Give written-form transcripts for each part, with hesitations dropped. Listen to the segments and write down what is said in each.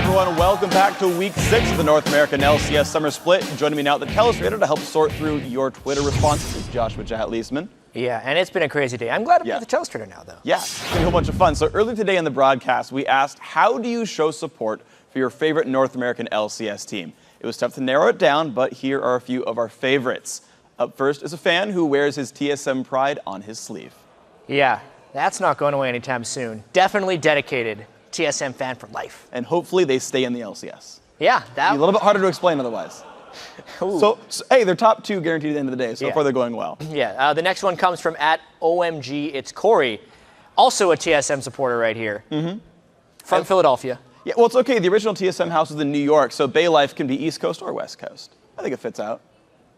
everyone. Welcome back to Week 6 of the North American LCS Summer Split. Joining me now at the Telestrator to help sort through your Twitter responses is Joshua Jahat-Leisman. Yeah, and it's been a crazy day. I'm glad I'm at the Telestrator now, though. Yeah, it's been a whole bunch of fun. So earlier today in the broadcast, we asked, how do you show support for your favorite North American LCS team? It was tough to narrow it down, but here are a few of our favorites. Up first is a fan who wears his TSM pride on his sleeve. Yeah, that's not going away anytime soon. Definitely dedicated TSM fan for life. And hopefully they stay in the LCS. Yeah, a little bit harder to explain otherwise. So, hey, they're top 2 guaranteed at the end of the day. So far, they're going well. Yeah, the next one comes from @OMG. It's Corey, also a TSM supporter right here, from Philadelphia. Yeah, well, it's okay. The original TSM house was in New York, so Bay Life can be East Coast or West Coast. I think it fits out.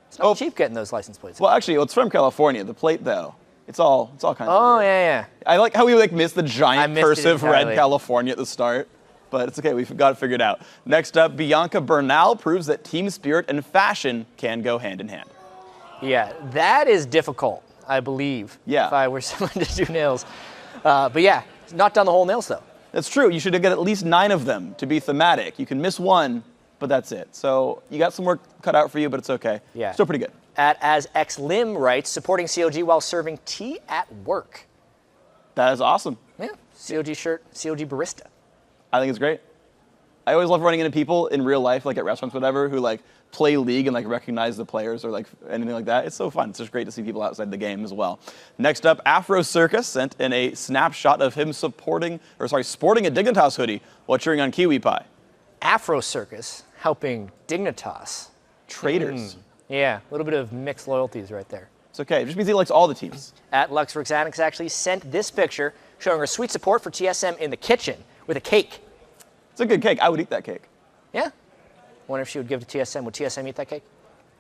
It's not cheap getting those license plates. Well, actually, it's from California. The plate, though, it's all kind of. Oh weird. Yeah. I like how we missed the giant cursive red California at the start, but it's okay. We've got it figured out. Next up, Bianca Bernal proves that team spirit and fashion can go hand in hand. Yeah, that is difficult, I believe. Yeah. If I were someone to do nails, but yeah, not done the whole nails though. That's true. You should get at least 9 of them to be thematic. You can miss one, but that's it. So you got some work cut out for you, but it's okay. Yeah. Still pretty good. @AsXLim writes, supporting COG while serving tea at work. That is awesome. Yeah, COG shirt, COG barista. I think it's great. I always love running into people in real life, like at restaurants, whatever, who play League and recognize the players or anything like that. It's so fun. It's just great to see people outside the game as well. Next up, Afro Circus sent in a snapshot of him sporting a Dignitas hoodie while cheering on Kiwi Pie. Afro Circus helping Dignitas. Traitors. Yeah, a little bit of mixed loyalties right there. It's okay. It just means he likes all the teams. @LuxRixAddicts actually sent this picture showing her sweet support for TSM in the kitchen with a cake. It's a good cake. I would eat that cake. Yeah. Wonder if she would give to TSM. Would TSM eat that cake?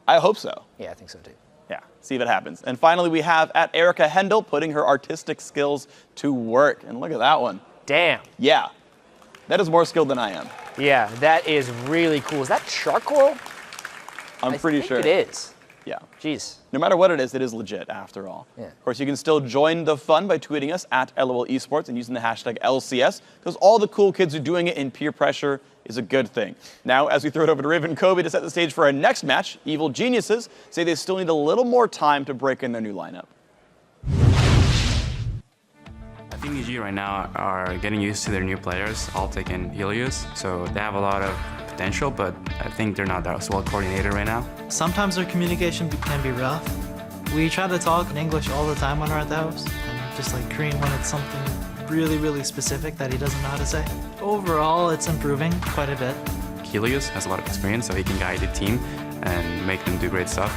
I hope so. Yeah, I think so too. Yeah, see if it happens. And finally, we have @Erica Hendel putting her artistic skills to work. And look at that one. Damn. Yeah. That is more skilled than I am. Yeah, that is really cool. Is that charcoal? I'm pretty sure. I think it is. Yeah. Jeez. No matter what it is legit after all. Yeah. Of course, you can still join the fun by tweeting us @LOL Esports and using the hashtag LCS, because all the cool kids are doing it in peer pressure is a good thing. Now, as we throw it over to Riven Kobe to set the stage for our next match, Evil Geniuses say they still need a little more time to break in their new lineup. I think EG right now are getting used to their new players, Altic and Helios, so they have a lot of potential, but I think they're not that well coordinated right now. Sometimes their communication can be rough. We try to talk in English all the time when we're at the house, and just Korean when it's something really, really specific that he doesn't know how to say. Overall, it's improving quite a bit. Helios has a lot of experience, so he can guide the team and make them do great stuff.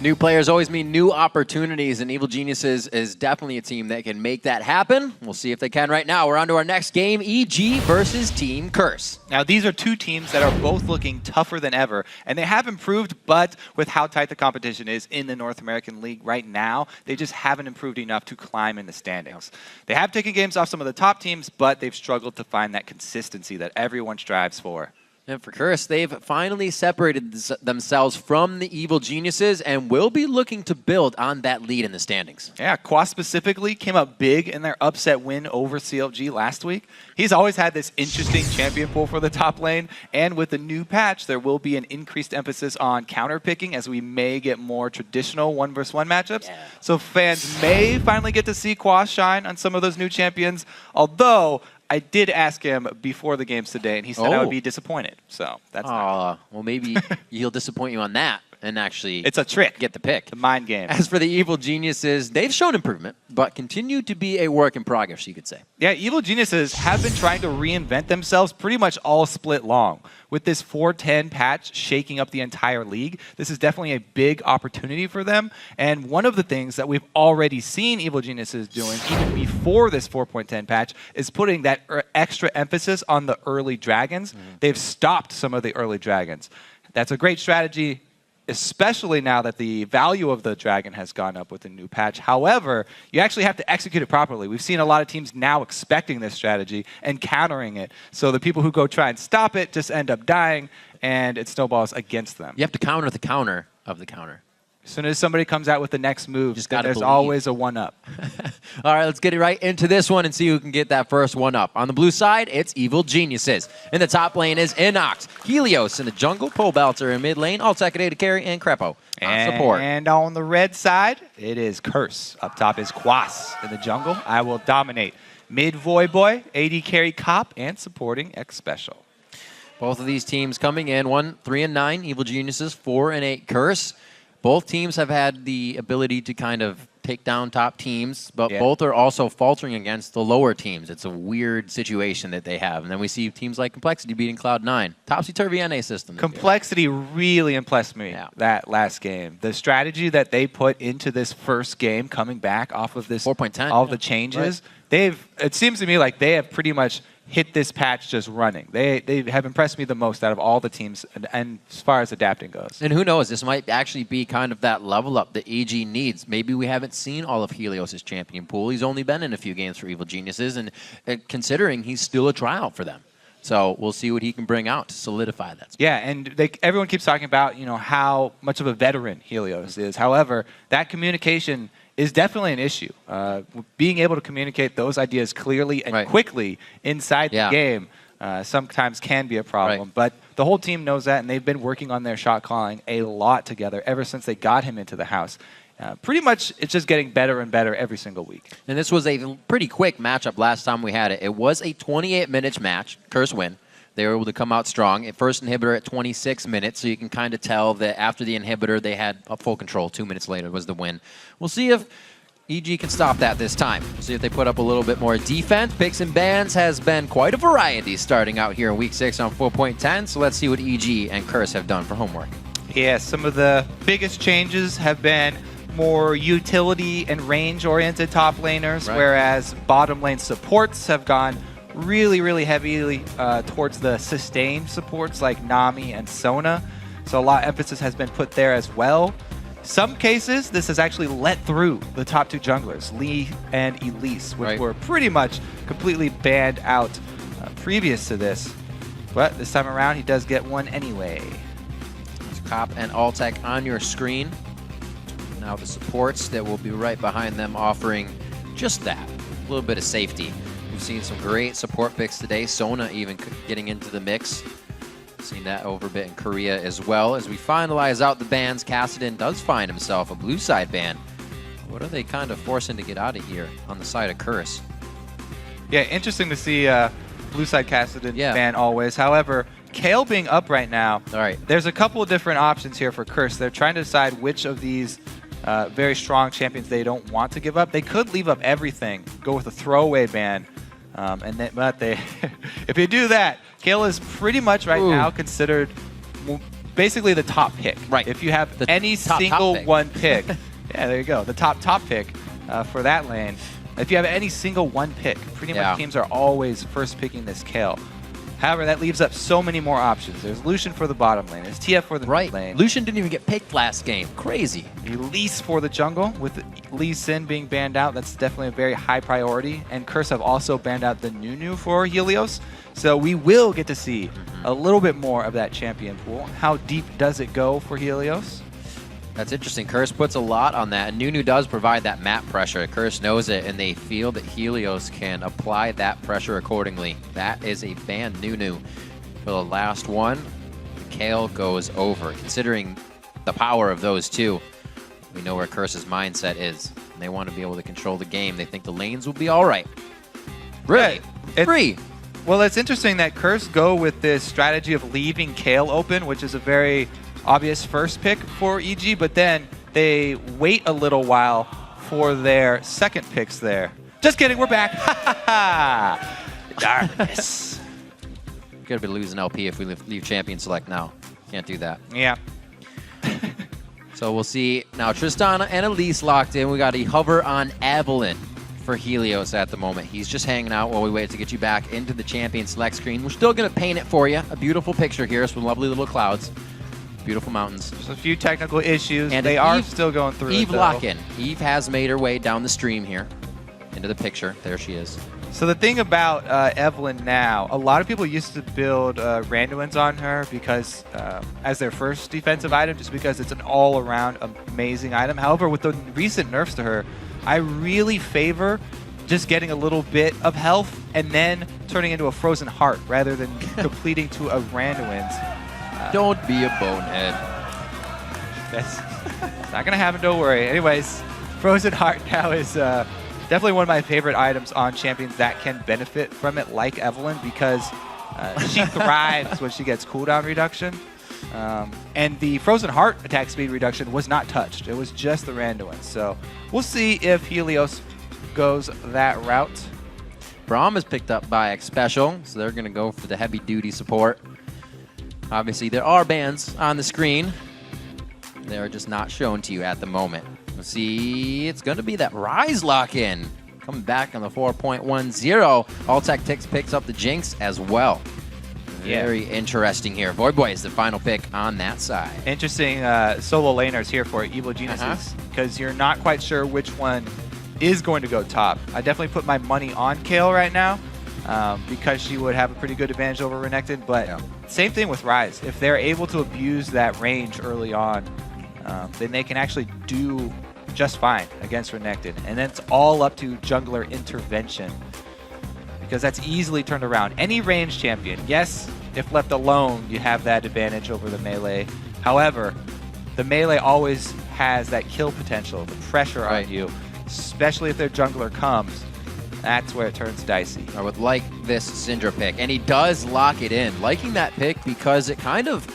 New players always mean new opportunities, and Evil Geniuses is definitely a team that can make that happen. We'll see if they can right now. We're on to our next game, EG versus Team Curse. Now, these are 2 teams that are both looking tougher than ever, and they have improved, but with how tight the competition is in the North American League right now, they just haven't improved enough to climb in the standings. They have taken games off some of the top teams, but they've struggled to find that consistency that everyone strives for. And for Curse, they've finally separated themselves from the Evil Geniuses and will be looking to build on that lead in the standings. Yeah, Quas specifically came up big in their upset win over CLG last week. He's always had this interesting champion pool for the top lane, and with the new patch, there will be an increased emphasis on counter-picking as we may get more traditional 1-versus-1 matchups. Yeah. So fans may finally get to see Quas shine on some of those new champions, although I did ask him before the games today, and he said I would be disappointed. So that's well, maybe he'll disappoint you on that and actually it's a trick. Get the pick. The mind game. As for the Evil Geniuses, they've shown improvement, but continue to be a work in progress, you could say. Yeah, Evil Geniuses have been trying to reinvent themselves pretty much all split long. With this 410 patch shaking up the entire league, this is definitely a big opportunity for them. And one of the things that we've already seen Evil Geniuses doing, even before this 4.10 patch, is putting that extra emphasis on the early dragons. They've stopped some of the early dragons. That's a great strategy, especially now that the value of the dragon has gone up with the new patch. However, you actually have to execute it properly. We've seen a lot of teams now expecting this strategy and countering it. So the people who go try and stop it just end up dying, and it snowballs against them. You have to counter the counter of the counter. As soon as somebody comes out with the next move, Just then gotta there's believe. always a one-up. All right, let's get it right into this one and see who can get that first one up. On the blue side, it's Evil Geniuses. In the top lane is Inox, Helios in the jungle, Pole Belter in mid lane, Alltech to carry, and Crepo on support. And on the red side, it is Curse. Up top is Quas in the jungle. I will dominate. Mid Voyboy, AD carry Cop, and supporting X Special. Both of these teams coming in, one 3-9, Evil Geniuses, 4-8, Curse. Both teams have had the ability to kind of take down top teams, but both are also faltering against the lower teams. It's a weird situation that they have. And then we see teams like Complexity beating Cloud9. Topsy-turvy NA system. Complexity really impressed me that last game. The strategy that they put into this first game, coming back off of this 4.10, all the changes, it seems to me like they have pretty much hit this patch just running. They have impressed me the most out of all the teams, and as far as adapting goes. And who knows, this might actually be kind of that level up that EG needs. Maybe we haven't seen all of Helios' champion pool. He's only been in a few games for Evil Geniuses, and considering he's still a tryout for them. So we'll see what he can bring out to solidify that. Yeah, and everyone keeps talking about how much of a veteran Helios is. However, that communication is definitely an issue. Being able to communicate those ideas clearly and quickly inside the game sometimes can be a problem. But the whole team knows that, and they've been working on their shot calling a lot together ever since they got him into the house. Pretty much, it's just getting better and better every single week. And this was a pretty quick matchup last time we had it. It was a 28-minute match, Curse win. They were able to come out strong. At first inhibitor at 26 minutes, so you can kind of tell that after the inhibitor, they had full control. 2 minutes later was the win. We'll see if EG can stop that this time. We'll see if they put up a little bit more defense. Picks and bans has been quite a variety starting out here in Week 6 on 4.10, so let's see what EG and Curse have done for homework. Yeah, some of the biggest changes have been more utility and range-oriented top laners, whereas bottom lane supports have gone really heavily towards the sustained supports like Nami and Sona. So a lot of emphasis has been put there as well. Some cases, this has actually let through the top two junglers, Lee and Elise, which were pretty much completely banned out previous to this. But this time around, he does get one anyway. It's Cop and Alltech on your screen. Now the supports that will be right behind them offering just that, a little bit of safety. We've seen some great support picks today. Sona even getting into the mix. Seen that over a bit in Korea as well. As we finalize out the bans, Kassadin does find himself a blue side ban. What are they kind of forcing to get out of here on the side of Curse? Yeah, interesting to see blue side Kassadin ban always. However, Kale being up right now, there's a couple of different options here for Curse. They're trying to decide which of these very strong champions they don't want to give up. They could leave up everything, go with a throwaway ban. But if you do that, Kale is pretty much right now considered basically the top pick. If you have any single one pick, yeah, there you go, the top pick for that lane. If you have any single one pick, pretty much teams are always first picking this Kale. However, that leaves up so many more options. There's Lucian for the bottom lane. There's TF for the mid lane. Lucian didn't even get picked last game. Crazy. Elise for the jungle, with Lee Sin being banned out. That's definitely a very high priority. And Curse have also banned out the Nunu for Helios. So we will get to see a little bit more of that champion pool. How deep does it go for Helios? That's interesting. Curse puts a lot on that. And Nunu does provide that map pressure. Curse knows it, and they feel that Helios can apply that pressure accordingly. That is a ban Nunu. For the last one, Kale goes over. Considering the power of those two, we know where Curse's mindset is. And they want to be able to control the game. They think the lanes will be all right. Really? Free. Well, it's interesting that Curse go with this strategy of leaving Kale open, which is a very obvious first pick for EG, but then they wait a little while for their second picks there. Just kidding, we're back. Darkness. Gonna be losing LP if we leave champion select now. Can't do that. Yeah. So we'll see. Now Tristana and Elise locked in. We got a hover on Evelyn for Helios at the moment. He's just hanging out while we wait to get you back into the champion select screen. We're still gonna paint it for you. A beautiful picture here, some lovely little clouds. Beautiful mountains. There's a few technical issues. And they are still going through Eve it, lock-in. Eve has made her way down the stream here into the picture. There she is. So the thing about Evelyn now, a lot of people used to build Randuins on her because as their first defensive item, just because it's an all-around amazing item. However, with the recent nerfs to her, I really favor just getting a little bit of health and then turning into a Frozen Heart rather than completing to a Randuin's. Don't be a bonehead. That's not going to happen, don't worry. Anyways, Frozen Heart now is definitely one of my favorite items on champions that can benefit from it, like Evelyn, because she thrives when she gets cooldown reduction. And the Frozen Heart attack speed reduction was not touched. It was just the Randuin. So we'll see if Helios goes that route. Braum is picked up by X Special, so they're going to go for the heavy-duty support. Obviously, there are bans on the screen. They're just not shown to you at the moment. Let's see, it's going to be that Rise lock-in. Coming back on the 4.10. Alltech picks up the Jinx as well. Very interesting here. Void Boy is the final pick on that side. Interesting solo laners here for Evil Geniuses, because you're not quite sure which one is going to go top. I definitely put my money on Kale right now because she would have a pretty good advantage over Renekton, but same thing with Rise. If they're able to abuse that range early on, then they can actually do just fine against Renekton. And then it's all up to jungler intervention, because that's easily turned around. Any range champion, yes, if left alone, you have that advantage over the melee. However, the melee always has that kill potential, the pressure on you, especially if their jungler comes. That's where it turns dicey. I would like this Syndra pick, and he does lock it in. Liking that pick because it kind of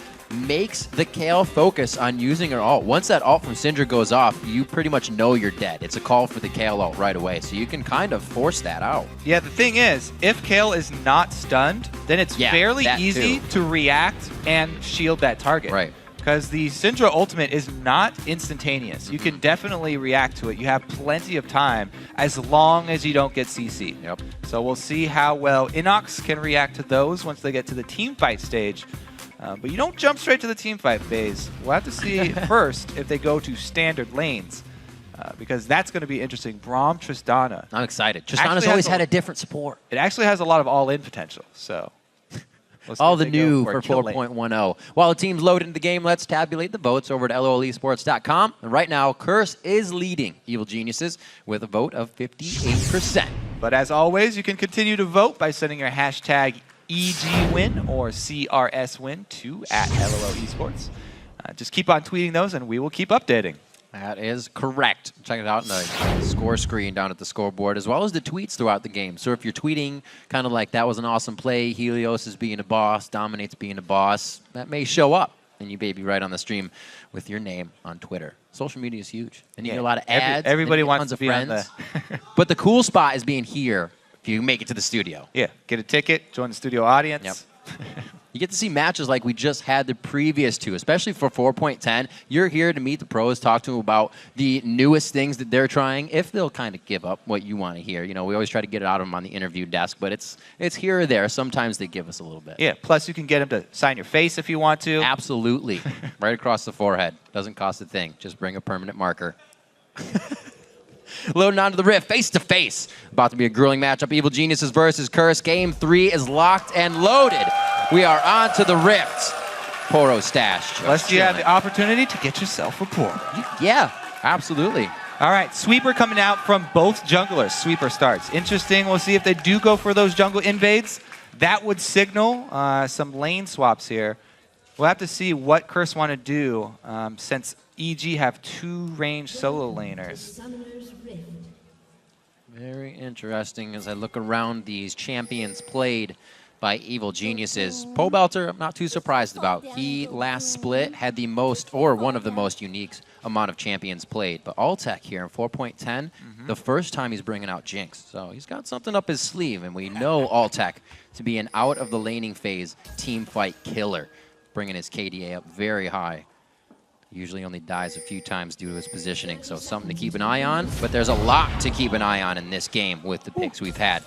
makes the Kale focus on using her ult. Once that ult from Syndra goes off, you pretty much know you're dead. It's a call for the Kale ult right away, so you can kind of force that out. Yeah, the thing is, if Kale is not stunned, then it's fairly easy to react and shield that target. Right. Because the Syndra ultimate is not instantaneous. You can definitely react to it. You have plenty of time as long as you don't get CC. Yep. So we'll see how well Inox can react to those once they get to the team fight stage. But you don't jump straight to the team fight phase. We'll have to see first if they go to standard lanes, because that's going to be interesting. Braum, Tristana. I'm excited. Tristana's always had a different support. It actually has a lot of all-in potential, so... All the new for 4.10. While the team's loaded into the game, let's tabulate the votes over to lolesports.com. And right now, Curse is leading Evil Geniuses with a vote of 58%. But as always, you can continue to vote by sending your hashtag EGWin or CRSWin to @LOLesports. Just keep on tweeting those, and we will keep updating. That is correct. Check it out in the score screen down at the scoreboard, as well as the tweets throughout the game. So if you're tweeting kind of like, that was an awesome play, Helios is being a boss, Dominate's being a boss, that may show up, and you may be right on the stream with your name on Twitter. Social media is huge. And you get a lot of ads. Everybody wants tons to of be friends. on the... But the cool spot is being here if you make it to the studio. Yeah, get a ticket, join the studio audience. Yep. You get to see matches like we just had the previous two, especially for 4.10. You're here to meet the pros, talk to them about the newest things that they're trying, if they'll kind of give up what you want to hear. You know, we always try to get it out of them on the interview desk, but it's here or there. Sometimes they give us a little bit. Yeah, plus you can get them to sign your face if you want to. Absolutely. Right across the forehead. Doesn't cost a thing. Just bring a permanent marker. Loading onto the Rift, face-to-face. About to be a grueling matchup. Evil Geniuses versus Curse. Game 3 is locked and loaded. We are on to the Rift. Poro stash. Unless you have the opportunity to get yourself a Poro. Yeah, absolutely. All right, Sweeper coming out from both junglers. Sweeper starts. Interesting. We'll see if they do go for those jungle invades. That would signal some lane swaps here. We'll have to see what Curse want to do since EG have 2 ranged solo laners. Very interesting as I look around these champions played by Evil Geniuses. Pobelter, I'm not too surprised about. He last split had the most, or one of the most unique amount of champions played. But Alltech here in 4.10, the first time he's bringing out Jinx. So he's got something up his sleeve, and we know Alltech to be an out of the laning phase team fight killer, bringing his KDA up very high. Usually only dies a few times due to his positioning, so something to keep an eye on. But there's a lot to keep an eye on in this game with the picks we've had.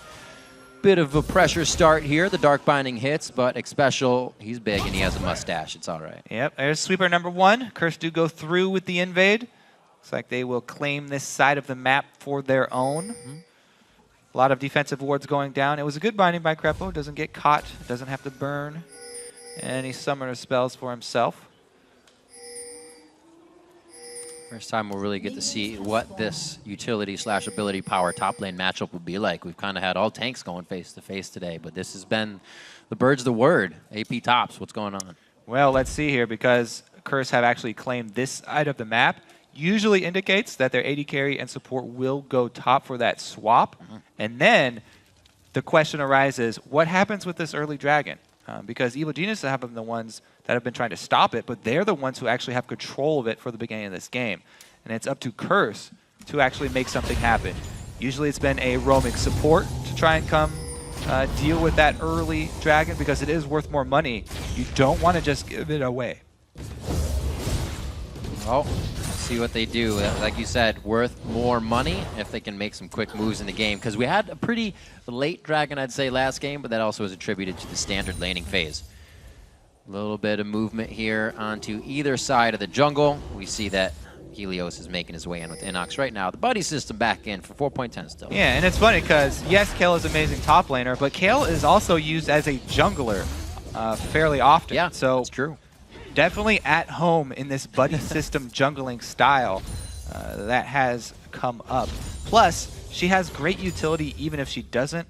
Bit of a pressure start here. The Dark Binding hits, but Xpecial, he's big and he has a mustache. It's all right. Yep, there's Sweeper number 1. Curse do go through with the invade. Looks like they will claim this side of the map for their own. A lot of defensive wards going down. It was a good binding by Krepo. Doesn't get caught. Doesn't have to burn any summoner spells for himself. First time we'll really get to see what this utility/ability power top lane matchup will be like. We've kind of had all tanks going face to face today, but this has been the bird's the word. AP tops, what's going on? Well, let's see here, because Curse have actually claimed this side of the map. Usually indicates that their AD carry and support will go top for that swap. And then the question arises, what happens with this early dragon? Because Evil Geniuses have been the ones that have been trying to stop it, but they're the ones who actually have control of it for the beginning of this game. And it's up to Curse to actually make something happen. Usually it's been a roaming support to try and come deal with that early dragon, because it is worth more money. You don't want to just give it away. Well, see what they do. Like you said, worth more money if they can make some quick moves in the game. Because we had a pretty late dragon, I'd say, last game, but that also was attributed to the standard laning phase. A little bit of movement here onto either side of the jungle. We see that Helios is making his way in with Inox right now. The buddy system back in for 4.10 still. Yeah, and it's funny because, yes, Kale is an amazing top laner, but Kale is also used as a jungler fairly often. Yeah, so that's true. Definitely at home in this buddy system jungling style that has come up. Plus, she has great utility even if she doesn't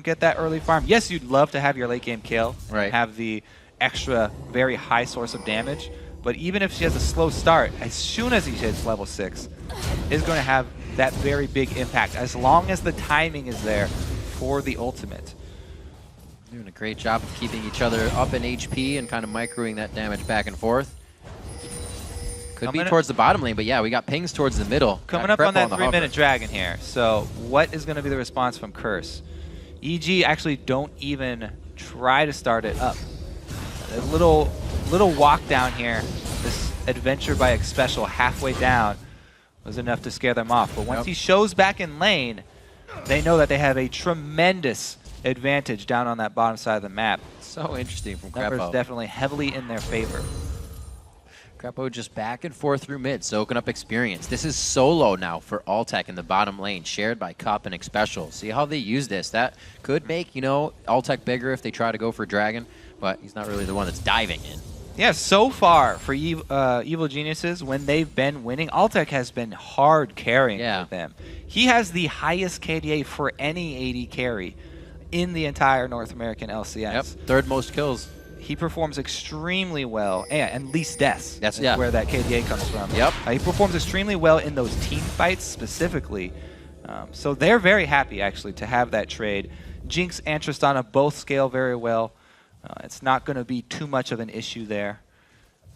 get that early farm. Yes, you'd love to have your late game Kale, right, have the extra very high source of damage, but even if she has a slow start, as soon as he hits level 6, is going to have that very big impact as long as the timing is there for the ultimate. Doing a great job of keeping each other up in HP and kind of microing that damage back and forth. Could be towards the bottom lane, but yeah, we got pings towards the middle. Coming up on that 3-minute dragon here. So what is going to be the response from Curse? EG actually don't even try to start it up. A little walk down here, this adventure by Xpecial halfway down was enough to scare them off. But once he shows back in lane, they know that they have a tremendous advantage down on that bottom side of the map. So interesting from Krepo. Numbers definitely heavily in their favor. Krepo just back and forth through mid, soaking up experience. This is solo now for Altec in the bottom lane, shared by Cup and Xpecial. See how they use this. That could make, you know, Altec bigger if they try to go for Dragon, but he's not really the one that's diving in. Yeah, so far for Evil Geniuses, when they've been winning, Altec has been hard carrying for them. He has the highest KDA for any AD carry in the entire North American LCS. Yep, third most kills. He performs extremely well, and least deaths. That's where that KDA comes from. Yep. He performs extremely well in those team fights specifically. So they're very happy, actually, to have that trade. Jinx and Tristana both scale very well. It's not going to be too much of an issue there.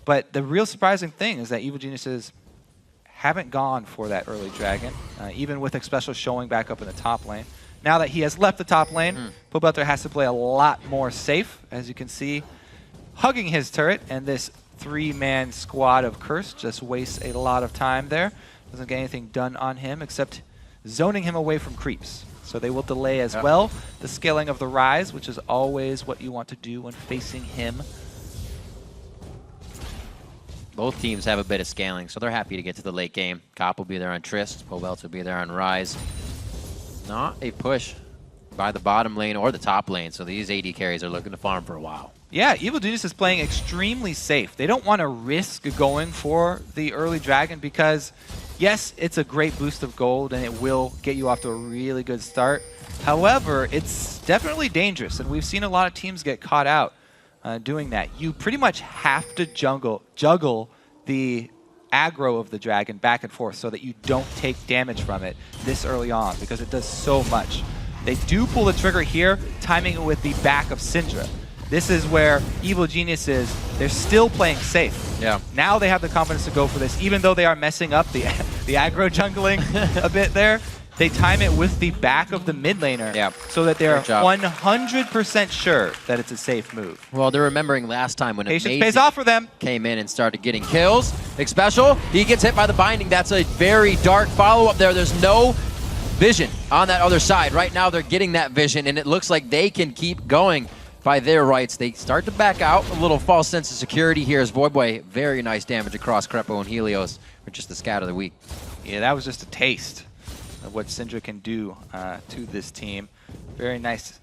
But the real surprising thing is that Evil Geniuses haven't gone for that early dragon, even with Xpecial showing back up in the top lane. Now that he has left the top lane, Pobelter has to play a lot more safe, as you can see, hugging his turret, and this 3-man squad of Curse just wastes a lot of time there. Doesn't get anything done on him except zoning him away from creeps. So they will delay as well the scaling of the Rise, which is always what you want to do when facing him. Both teams have a bit of scaling, so they're happy to get to the late game. Cop will be there on Trist, Pobelter will be there on Rise. Not a push by the bottom lane or the top lane, so these AD carries are looking to farm for a while. Yeah, Evil Genius is playing extremely safe. They don't want to risk going for the early dragon because, yes, it's a great boost of gold and it will get you off to a really good start. However, it's definitely dangerous, and we've seen a lot of teams get caught out doing that. You pretty much have to juggle the aggro of the dragon back and forth so that you don't take damage from it this early on, because it does so much. They do pull the trigger here, timing it with the back of Syndra. This is where Evil Geniuses, they're still playing safe. Yeah. Now they have the confidence to go for this, even though they are messing up the aggro jungling a bit there. They time it with the back of the mid laner so that they're 100% sure that it's a safe move. Well, they're remembering last time when Patience pays off for them. Came in and started getting kills. Xpecial, he gets hit by the binding. That's a very dark follow-up there. There's no vision on that other side. Right now they're getting that vision, and it looks like they can keep going by their rights. They start to back out. A little false sense of security here as Voidboy. Very nice damage across Krepo and Helios for just the scout of the week. Yeah, that was just a taste. of what Syndra can do to this team. Very nice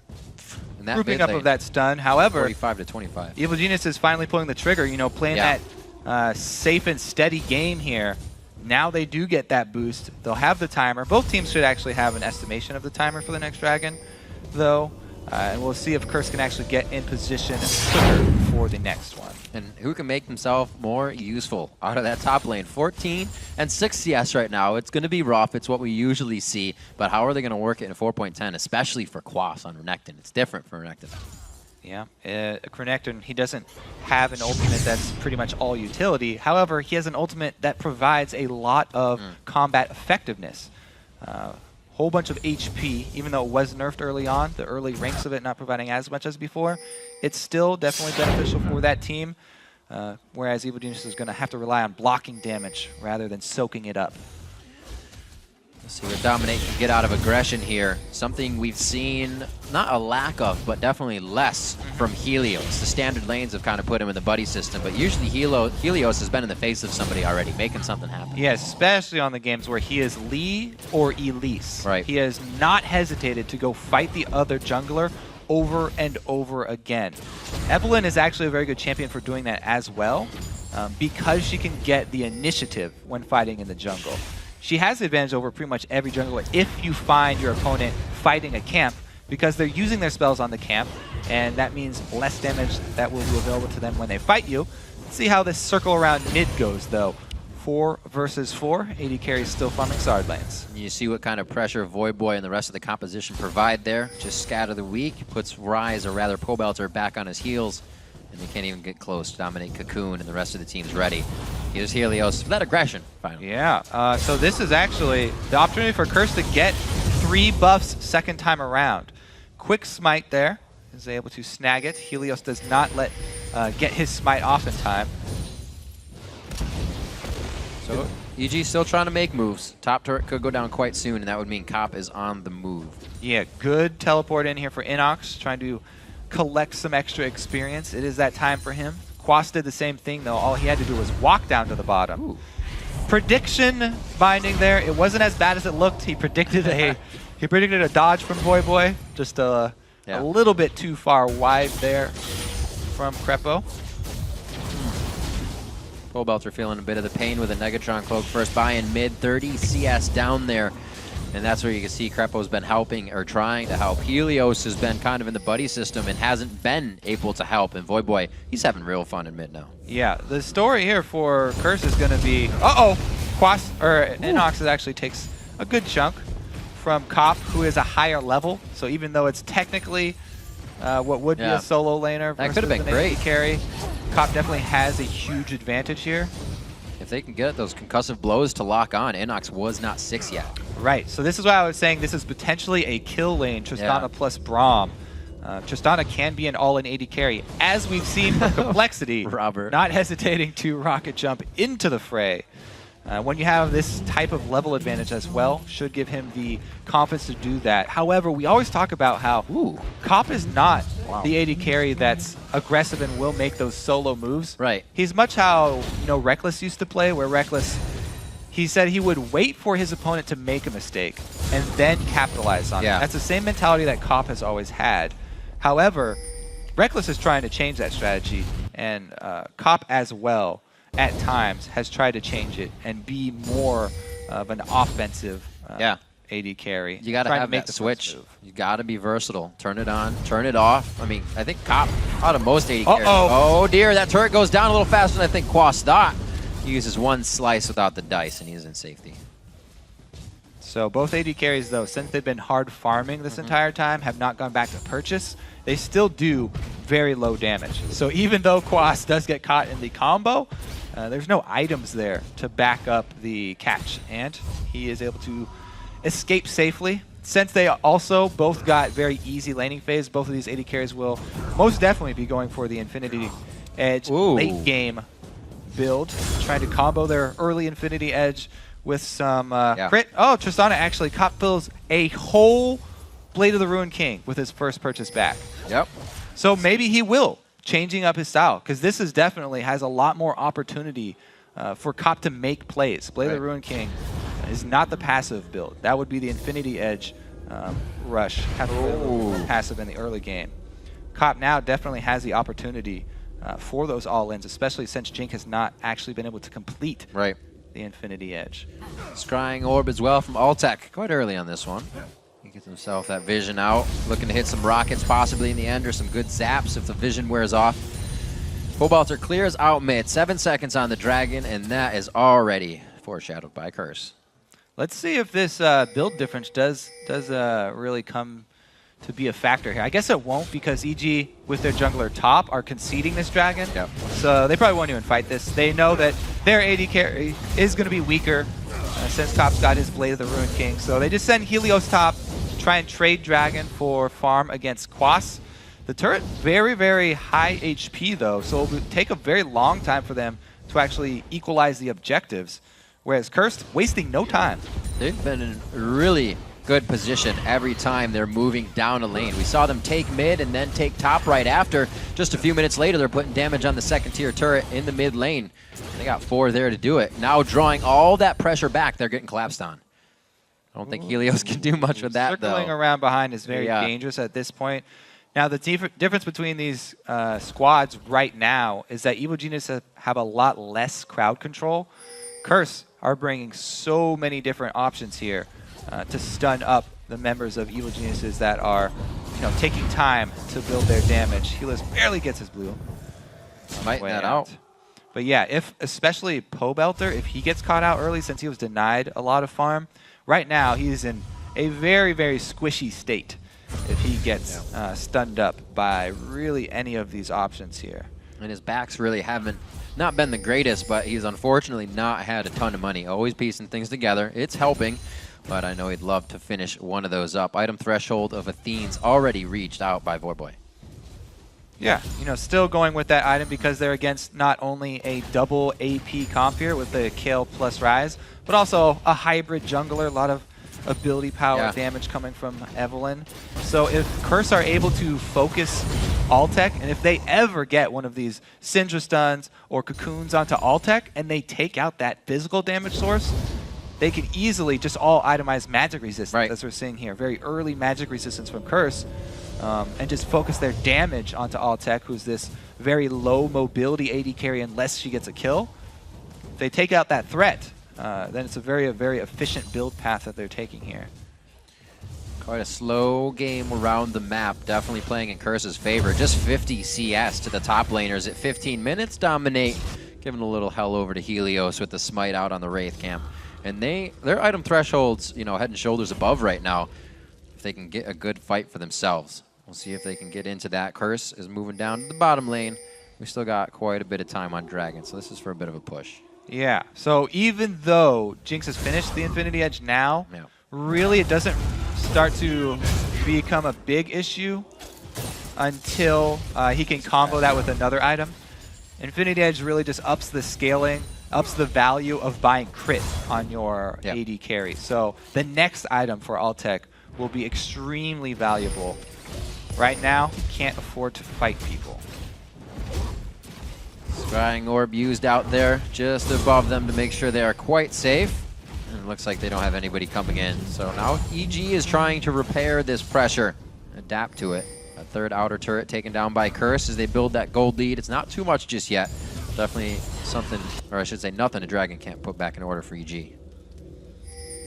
And that grouping mid up lane, of that stun. However, 45 to 25. Evil Genius is finally pulling the trigger, you know, playing that safe and steady game here. Now they do get that boost. They'll have the timer. Both teams should actually have an estimation of the timer for the next dragon, though. And we'll see if Curse can actually get in position quicker for the next one. And who can make himself more useful out of that top lane? 14 and 6 CS right now. It's going to be rough. It's what we usually see. But how are they going to work it in 4.10, especially for Quas on Renekton? It's different for Renekton. Yeah, Renekton, he doesn't have an ultimate that's pretty much all utility. However, he has an ultimate that provides a lot of combat effectiveness. Whole bunch of HP, even though it was nerfed early on, the early ranks of it not providing as much as before, it's still definitely beneficial for that team, whereas Evil Genius is going to have to rely on blocking damage rather than soaking it up. Let's see what Dominate can get out of aggression here. Something we've seen, not a lack of, but definitely less from Helios. The standard lanes have kind of put him in the buddy system, but usually Helios has been in the face of somebody already, making something happen. Yes, especially on the games where he is Lee or Elise. Right. He has not hesitated to go fight the other jungler over and over again. Evelynn is actually a very good champion for doing that as well, because she can get the initiative when fighting in the jungle. She has the advantage over pretty much every jungler if you find your opponent fighting a camp, because they're using their spells on the camp, and that means less damage that will be available to them when they fight you. Let's see how this circle around mid goes, though. 4 versus 4. AD carry is still farming Sard lanes. You see what kind of pressure Voidboy and the rest of the composition provide there. Just scatter the weak, puts Rise, or rather Pobelter, back on his heels, and they can't even get close to dominate Cocoon, and the rest of the team's ready. Here's Helios with that aggression, finally. Yeah, so this is actually the opportunity for Curse to get 3 buffs second time around. Quick smite there, is able to snag it. Helios does not let get his smite off in time. So EG still trying to make moves. Top turret could go down quite soon, and that would mean Cop is on the move. Yeah, good teleport in here for Inox, trying to collect some extra experience. It is that time for him. Quas did the same thing, though. All he had to do was walk down to the bottom. Ooh. Prediction binding there. It wasn't as bad as it looked. He predicted a dodge from Voidboy. Just a little bit too far wide there from Crepo. Pobelter feeling a bit of the pain with a Negatron Cloak. First buy in mid, 30 CS down there. And that's where you can see Crepo's been helping, or trying to help. Helios has been kind of in the buddy system and hasn't been able to help. And Voidboy, he's having real fun in mid now. Yeah, the story here for Curse is going to be... Quas, or Inox actually takes a good chunk from Cop, who is a higher level. So even though it's technically what would be a solo laner that versus could have been an great. AD carry, Cop definitely has a huge advantage here. If they can get those concussive blows to lock on, Inox was not 6 yet. Right, so this is why I was saying this is potentially a kill lane, Tristana plus Braum. Tristana can be an all-in AD carry, as we've seen from Complexity, Robert. not hesitating to rocket jump into the fray. When you have this type of level advantage as well, should give him the confidence to do that. However, we always talk about how Cop is not the AD carry that's aggressive and will make those solo moves. Right. He's much how Reckless used to play, where Reckless, he said he would wait for his opponent to make a mistake and then capitalize on it. That's the same mentality that Cop has always had. However, Reckless is trying to change that strategy, and Cop as well, at times, has tried to change it and be more of an offensive AD carry. You got to have that switch. You got to be versatile. Turn it on, turn it off. I mean, I think Cop out of most AD carries. Oh dear, that turret goes down a little faster than I think Quas thought. He uses one slice without the dice, and he's in safety. So both AD carries, though, since they've been hard farming this entire time, have not gone back to purchase. They still do very low damage. So even though Quas does get caught in the combo, there's no items there to back up the catch, and he is able to escape safely. Since they also both got very easy laning phase, both of these AD carries will most definitely be going for the Infinity Edge late game build, trying to combo their early Infinity Edge with some crit. Oh, Tristana actually fills a whole Blade of the Ruined King with his first purchase back. Yep. So maybe he will, changing up his style, because this is definitely has a lot more opportunity for Cop to make plays. Blade of the Ruined King is not the passive build. That would be the Infinity Edge rush, have a passive in the early game. Cop now definitely has the opportunity for those all-ins, especially since Jink has not actually been able to complete the Infinity Edge. Scrying Orb as well from Altec, quite early on this one. He gets himself that vision out, looking to hit some rockets possibly in the end, or some good zaps if the vision wears off. Cobelter clears out mid, 7 seconds on the Dragon, and that is already foreshadowed by Curse. Let's see if this build difference does really come to be a factor here. I guess it won't, because EG with their jungler top are conceding this Dragon. Yep. So they probably won't even fight this. They know that their AD carry is going to be weaker since top's got his Blade of the Ruined King. So they just send Helios top to try and trade Dragon for farm against Quas. The turret very, very high HP though, so it will take a very long time for them to actually equalize the objectives. Whereas Cursed wasting no time. They've been in really good position every time they're moving down a lane. We saw them take mid and then take top right after. Just a few minutes later, they're putting damage on the second tier turret in the mid lane. They got 4 there to do it. Now drawing all that pressure back, they're getting collapsed on. I don't think Helios can do much with that, though. Circling around behind is very dangerous at this point. Now, the difference between these squads right now is that Evil Genius have a lot less crowd control. Curse are bringing so many different options here to stun up the members of Evil Geniuses that are, taking time to build their damage. Helios barely gets his blue. Fighting that out. But yeah, especially Pobelter, if he gets caught out early since he was denied a lot of farm, right now he's in a very, very squishy state if he gets stunned up by really any of these options here. And his backs really haven't not been the greatest, but he's unfortunately not had a ton of money. Always piecing things together. It's helping, but I know he'd love to finish one of those up. Item threshold of Athene's already reached out by Voidboy. Yeah, still going with that item because they're against not only a double AP comp here with the Kale plus Rise, but also a hybrid jungler, a lot of ability power damage coming from Evelyn. So if Curse are able to focus Altec, and if they ever get one of these Syndra stuns or cocoons onto Altec and they take out that physical damage source, they could easily just all itemize magic resistance, as we're seeing here. Very early magic resistance from Curse, and just focus their damage onto Altec, who's this very low mobility AD carry unless she gets a kill. If they take out that threat, then it's a very, very efficient build path that they're taking here. Quite a slow game around the map, definitely playing in Curse's favor. Just 50 CS to the top laners at 15 minutes. Dominate, giving a little hell over to Helios with the smite out on the Wraith camp. And their item thresholds, head and shoulders above right now, if they can get a good fight for themselves. We'll see if they can get into that. Curse is moving down to the bottom lane. We still got quite a bit of time on Dragon, so this is for a bit of a push. Yeah, so even though Jinx has finished the Infinity Edge now, really it doesn't start to become a big issue until he can combo that with another item. Infinity Edge really just ups the scaling, ups the value of buying crit on your AD carry. So the next item for Altec will be extremely valuable. Right now, he can't afford to fight people. Scrying Orb used out there just above them to make sure they are quite safe. And it looks like they don't have anybody coming in. So now EG is trying to repair this pressure, adapt to it. A third outer turret taken down by Curse as they build that gold lead. It's not too much just yet. Definitely something, or I should say nothing, a Dragon can't put back in order for EG.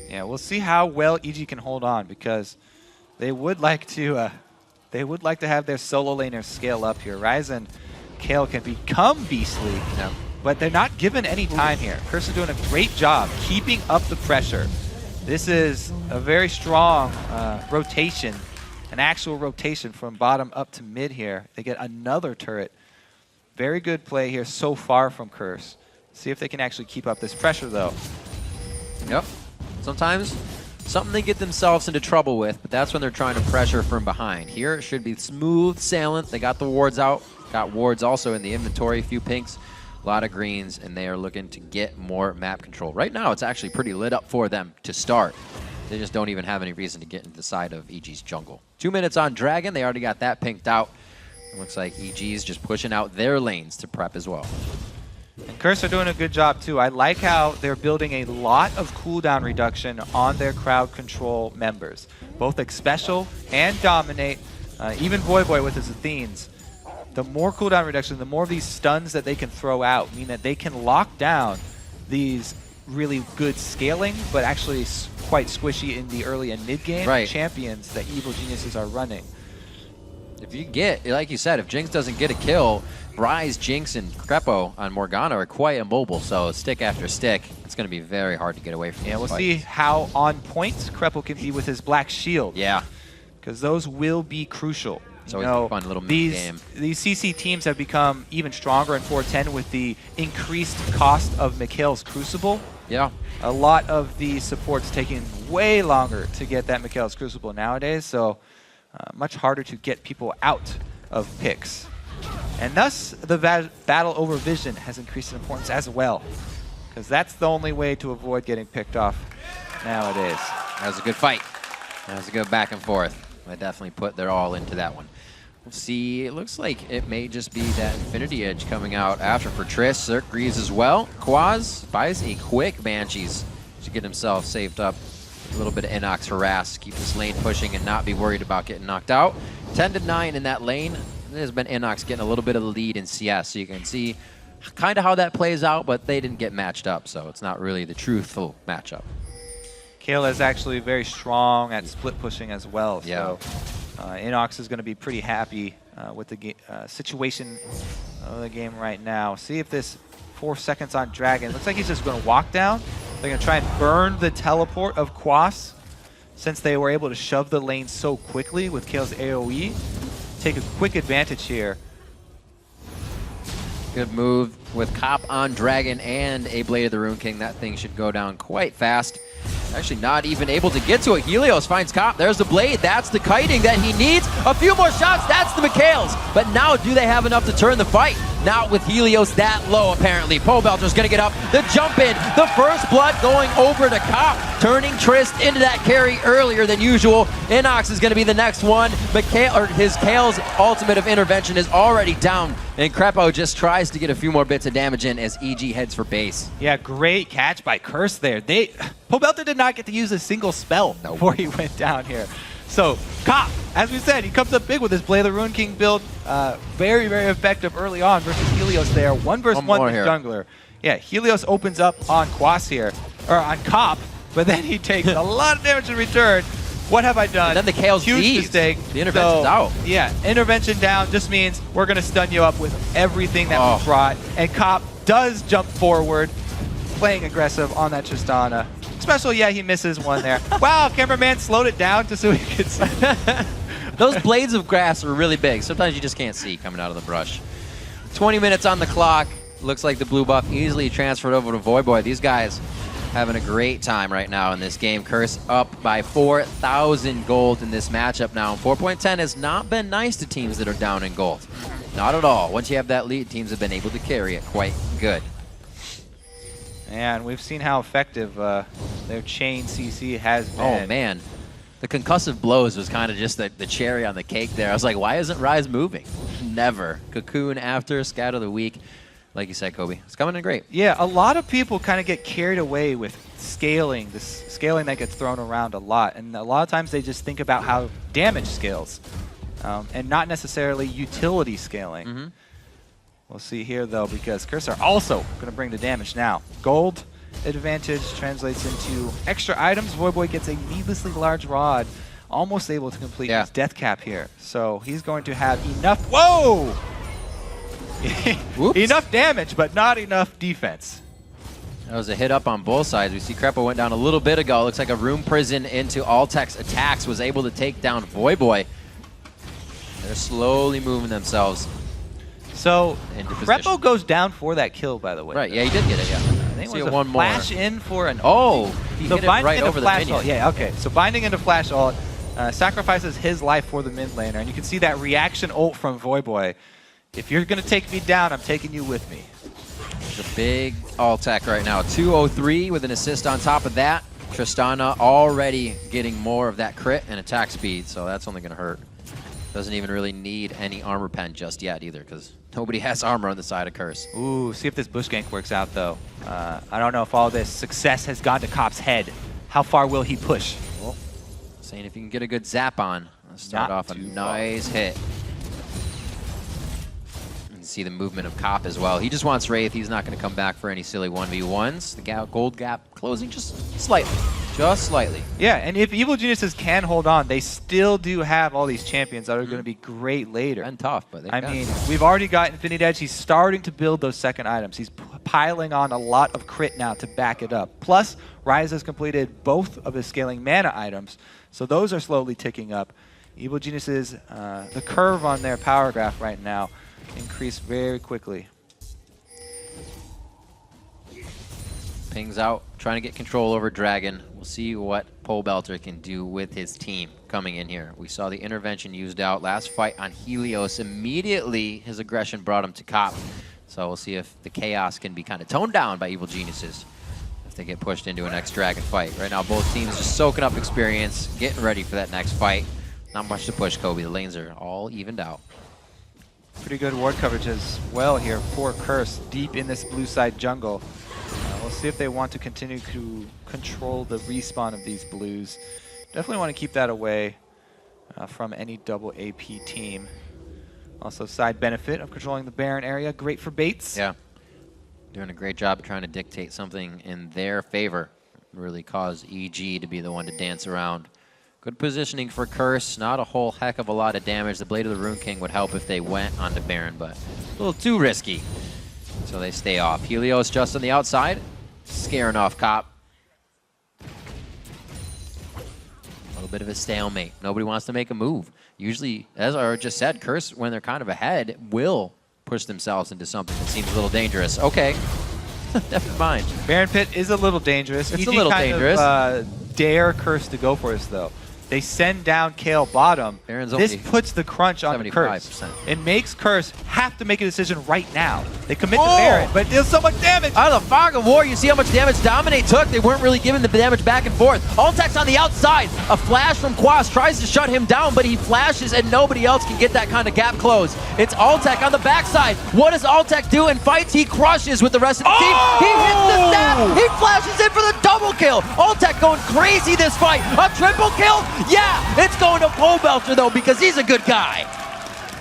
Yeah, we'll see how well EG can hold on, because they would like to have their solo laners scale up here. Rise and Kale can become beastly, but they're not given any time here. Curse is doing a great job keeping up the pressure. This is a very strong rotation, an actual rotation from bottom up to mid here. They get another turret. Very good play here so far from Curse. See if they can actually keep up this pressure, though. Yep. Sometimes something they get themselves into trouble with, but that's when they're trying to pressure from behind. Here it should be smooth sailing. They got the wards out. Got wards also in the inventory, a few pinks, a lot of greens, and they are looking to get more map control. Right now, it's actually pretty lit up for them to start. They just don't even have any reason to get into the side of EG's jungle. 2 minutes on Dragon. They already got that pinked out. It looks like EG's just pushing out their lanes to prep as well. And Curse are doing a good job too. I like how they're building a lot of cooldown reduction on their crowd control members. Both Special and Dominate, even Voyboy with his Athenes. The more cooldown reduction, the more of these stuns that they can throw out, mean that they can lock down these really good scaling, but actually quite squishy in the early and mid game champions that Evil Geniuses are running. If you get, like you said, if Jinx doesn't get a kill, Rise, Jinx, and Crepo on Morgana are quite immobile, so stick after stick, it's going to be very hard to get away from. Yeah, we'll see how on point Crepo can be with his Black Shield. Yeah. Because those will be crucial. It's always a fun little mid-game. These CC teams have become even stronger in 410 with the increased cost of Mikhail's Crucible. Yeah. A lot of the supports taking way longer to get that Mikhail's Crucible nowadays, so much harder to get people out of picks. And thus, the battle over vision has increased in importance as well, because that's the only way to avoid getting picked off nowadays. That was a good fight. That was a good back and forth. I definitely put their all into that one. We'll see. It looks like it may just be that Infinity Edge coming out after for Triss. Zerk grieves as well. Quaz buys a quick Banshees to get himself saved up. A little bit of Inox harass, keep this lane pushing and not be worried about getting knocked out. 10-9 in that lane. There's been Inox getting a little bit of the lead in CS, so you can see kind of how that plays out, but they didn't get matched up, so it's not really the truthful matchup. Kayla is actually very strong at split pushing as well, yeah. So Inox is going to be pretty happy with the situation of the game right now. See if this 4 seconds on Dragon. Looks like he's just going to walk down. They're going to try and burn the teleport of Quas since they were able to shove the lane so quickly with Kale's AoE. Take a quick advantage here. Good move with Cop on Dragon and a Blade of the Rune King. That thing should go down quite fast. Actually not even able to get to it. Helios finds Cop. There's the Blade. That's the kiting that he needs. A few more shots. That's the Mikhails. But now do they have enough to turn the fight? Not with Helios that low, apparently. Belter's going to get up. The jump in. The first blood going over to Cop. Turning Trist into that carry earlier than usual. Inox is going to be the next one. His Kale's ultimate of intervention is already down. And Crepo just tries to get a few more bits of damage in as EG heads for base. Yeah, great catch by Curse there. Belter did not get to use a single spell before he went down here. So, Cop, as we said, he comes up big with his Blade of the Rune King build. Very, very effective early on versus Helios there. 1 versus 1 with jungler. Yeah, Helios opens up on Quas here, or on Cop, but then he takes a lot of damage in return. What have I done? And then the Kale's huge mistake. The intervention's out. Yeah, intervention down just means we're going to stun you up with everything that we brought. And Cop does jump forward, playing aggressive on that Tristana. Special, yeah, he misses one there. Wow, cameraman slowed it down just so he could see. Those blades of grass are really big. Sometimes you just can't see coming out of the brush. 20 minutes on the clock. Looks like the blue buff easily transferred over to Voyboy. These guys having a great time right now in this game. Curse up by 4,000 gold in this matchup now. 4.10 has not been nice to teams that are down in gold. Not at all. Once you have that lead, teams have been able to carry it quite good. And we've seen how effective their chain CC has been. Oh, man. The concussive blows was kind of just the cherry on the cake there. I was like, why isn't Rise moving? Never. Cocoon after, Scout of the Week. Like you said, Kobe, it's coming in great. Yeah, a lot of people kind of get carried away with scaling, this scaling that gets thrown around a lot. And a lot of times they just think about how damage scales and not necessarily utility scaling. Mm-hmm. We'll see here, though, because Curse are also going to bring the damage now. Gold advantage translates into extra items. Voyboy gets a needlessly large rod, almost able to complete his death cap here. So he's going to have enough... Whoa! Enough damage, but not enough defense. That was a hit up on both sides. We see Crepo went down a little bit ago. Looks like a Room Prison into Altec's attacks was able to take down Voyboy. They're slowly moving themselves. So, Crepo goes down for that kill, by the way. Right, yeah, he did get it, yeah. I think it was a flash in for an... Oh, he so hit it right over the minion. Ult. Yeah, okay. So binding into flash ult sacrifices his life for the mid laner. And you can see that reaction ult from Voyboy. If you're going to take me down, I'm taking you with me. It's a big Altec right now. 203 with an assist on top of that. Tristana already getting more of that crit and attack speed, so that's only going to hurt. Doesn't even really need any armor pen just yet either, because nobody has armor on the side of Curse. Ooh, see if this bush gank works out, though. I don't know if all this success has gone to Kop's head. How far will he push? Well, saying if you can get a good zap on, let's start Not off a too nice hit. And see the movement of Kop as well. He just wants Wraith. He's not going to come back for any silly 1v1s. The gold gap closing just slightly. Just slightly. Yeah, and if Evil Geniuses can hold on, they still do have all these champions that are going to be great later. And tough, but they I mean, we've already got Infinite Edge. He's starting to build those second items. He's piling on a lot of crit now to back it up. Plus, Ryze has completed both of his scaling mana items, so those are slowly ticking up. Evil Geniuses, the curve on their power graph right now increased very quickly. Pings out, trying to get control over Dragon. We'll see what Pole Belter can do with his team coming in here. We saw the intervention used out last fight on Helios. Immediately, his aggression brought him to Kop. So we'll see if the chaos can be kind of toned down by Evil Geniuses if they get pushed into a next Dragon fight. Right now, both teams just soaking up experience, getting ready for that next fight. Not much to push, Kobe. The lanes are all evened out. Pretty good ward coverage as well here for Curse deep in this blue side jungle. We'll see if they want to continue to control the respawn of these blues. Definitely want to keep that away from any double AP team. Also, side benefit of controlling the Baron area. Great for baits. Yeah. Doing a great job of trying to dictate something in their favor. Really cause EG to be the one to dance around. Good positioning for Curse. Not a whole heck of a lot of damage. The Blade of the Rune King would help if they went onto Baron, but a little too risky. So they stay off. Helios just on the outside, scaring off Kop. A little bit of a stalemate. Nobody wants to make a move. Usually, as I just said, Curse, when they're kind of ahead, will push themselves into something that seems a little dangerous. Okay, never mind. Baron Pit is a little dangerous. It's a little dangerous. Dare Curse to go for this, though. They send down Kale bottom. Baron's this only puts the crunch on Curse. 75%. It makes Curse have to make a decision right now. They commit to Baron, but it deals so much damage. Out of the fog of war, you see how much damage Dominate took. They weren't really giving the damage back and forth. Altec's on the outside. A flash from Quas tries to shut him down, but he flashes and nobody else can get that kind of gap close. It's Altec on the backside. What does Altec do in fights? He crushes with the rest of the team. He hits the stab. He flashes in for the double kill. Altec going crazy this fight. A triple kill? Yeah, it's going to Pole Belter though because he's a good guy.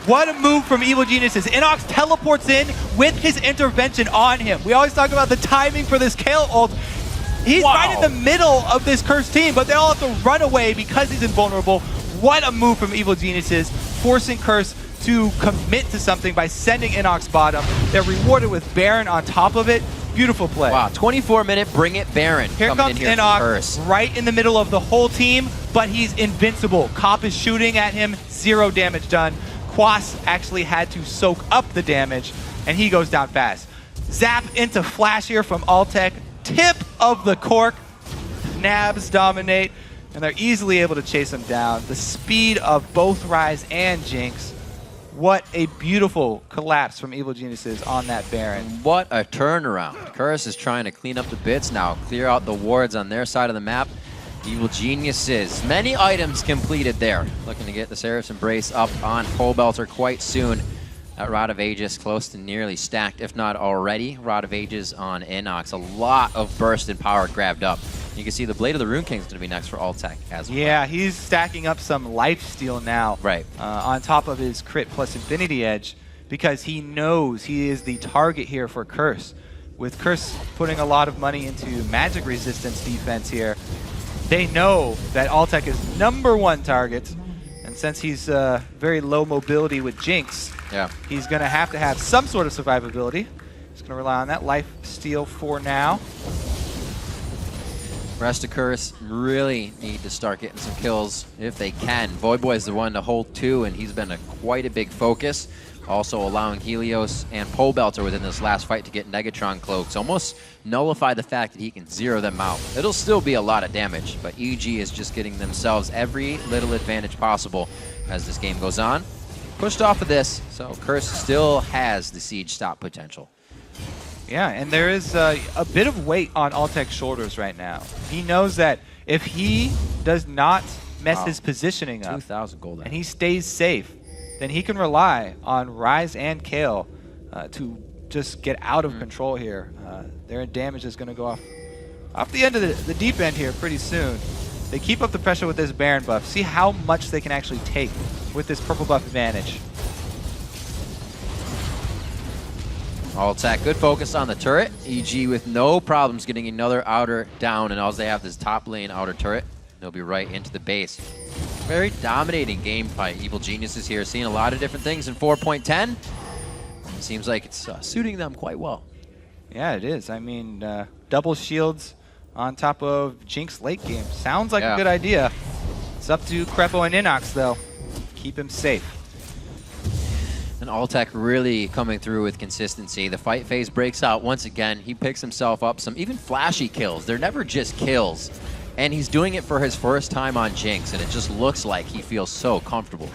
What a move from Evil Geniuses. Inox teleports in with his intervention on him. We always talk about the timing for this Kale ult. He's right in the middle of this Curse team, but they all have to run away because he's invulnerable. What a move from Evil Geniuses, forcing Curse to commit to something by sending Inox bottom. They're rewarded with Baron on top of it. Beautiful play. Wow, 24-minute bring it Baron. Here comes Inox right in the middle of the whole team, but he's invincible. Kop is shooting at him, 0 damage done. Quas actually had to soak up the damage, and he goes down fast. Zap into flash here from Altec. Tip of the cork. Nabs dominate, and they're easily able to chase him down. The speed of both Ryze and Jinx. What a beautiful collapse from Evil Geniuses on that Baron. What a turnaround. Curse is trying to clean up the bits now, clear out the wards on their side of the map. Evil Geniuses, many items completed there. Looking to get the Seraph's Embrace up on Pole Belter quite soon. That Rod of Ages close to nearly stacked, if not already. Rod of Ages on Inox. A lot of burst and power grabbed up. You can see the Blade of the Rune King is going to be next for Altec as well. Yeah, he's stacking up some lifesteal now. Right. On top of his crit plus Infinity Edge, because he knows he is the target here for Curse. With Curse putting a lot of money into magic resistance defense here, they know that Altec is #1 target. And since he's very low mobility with Jinx, he's going to have some sort of survivability. He's going to rely on that lifesteal for now. Rest of Curse really need to start getting some kills if they can. Voidboy is the one to hold 2, and he's been quite a big focus. Also allowing Helios and Pole Belter within this last fight to get Negatron cloaks. Almost nullify the fact that he can zero them out. It'll still be a lot of damage, but EG is just getting themselves every little advantage possible as this game goes on. Pushed off of this, so Curse still has the siege stop potential. Yeah, and there is a bit of weight on Altec's shoulders right now. He knows that if he does not mess his positioning up, 2,000 gold, and he stays safe, then he can rely on Rise and Kale to just get out of control here. Their damage is going to go off the end of the deep end here pretty soon. They keep up the pressure with this Baron buff. See how much they can actually take with this purple buff advantage. All-Tech, good focus on the turret. EG with no problems getting another outer down, and all they have is top lane outer turret. They'll be right into the base. Very dominating game fight. Evil Geniuses here, seeing a lot of different things in 4.10. Seems like it's suiting them quite well. Yeah, it is. I mean, double shields on top of Jinx late game. Sounds like a good idea. It's up to Crepo and Inox, though. Keep him safe. And All-Tech really coming through with consistency. The fight phase breaks out once again. He picks himself up some even flashy kills. They're never just kills. And he's doing it for his first time on Jinx, and it just looks like he feels so comfortable.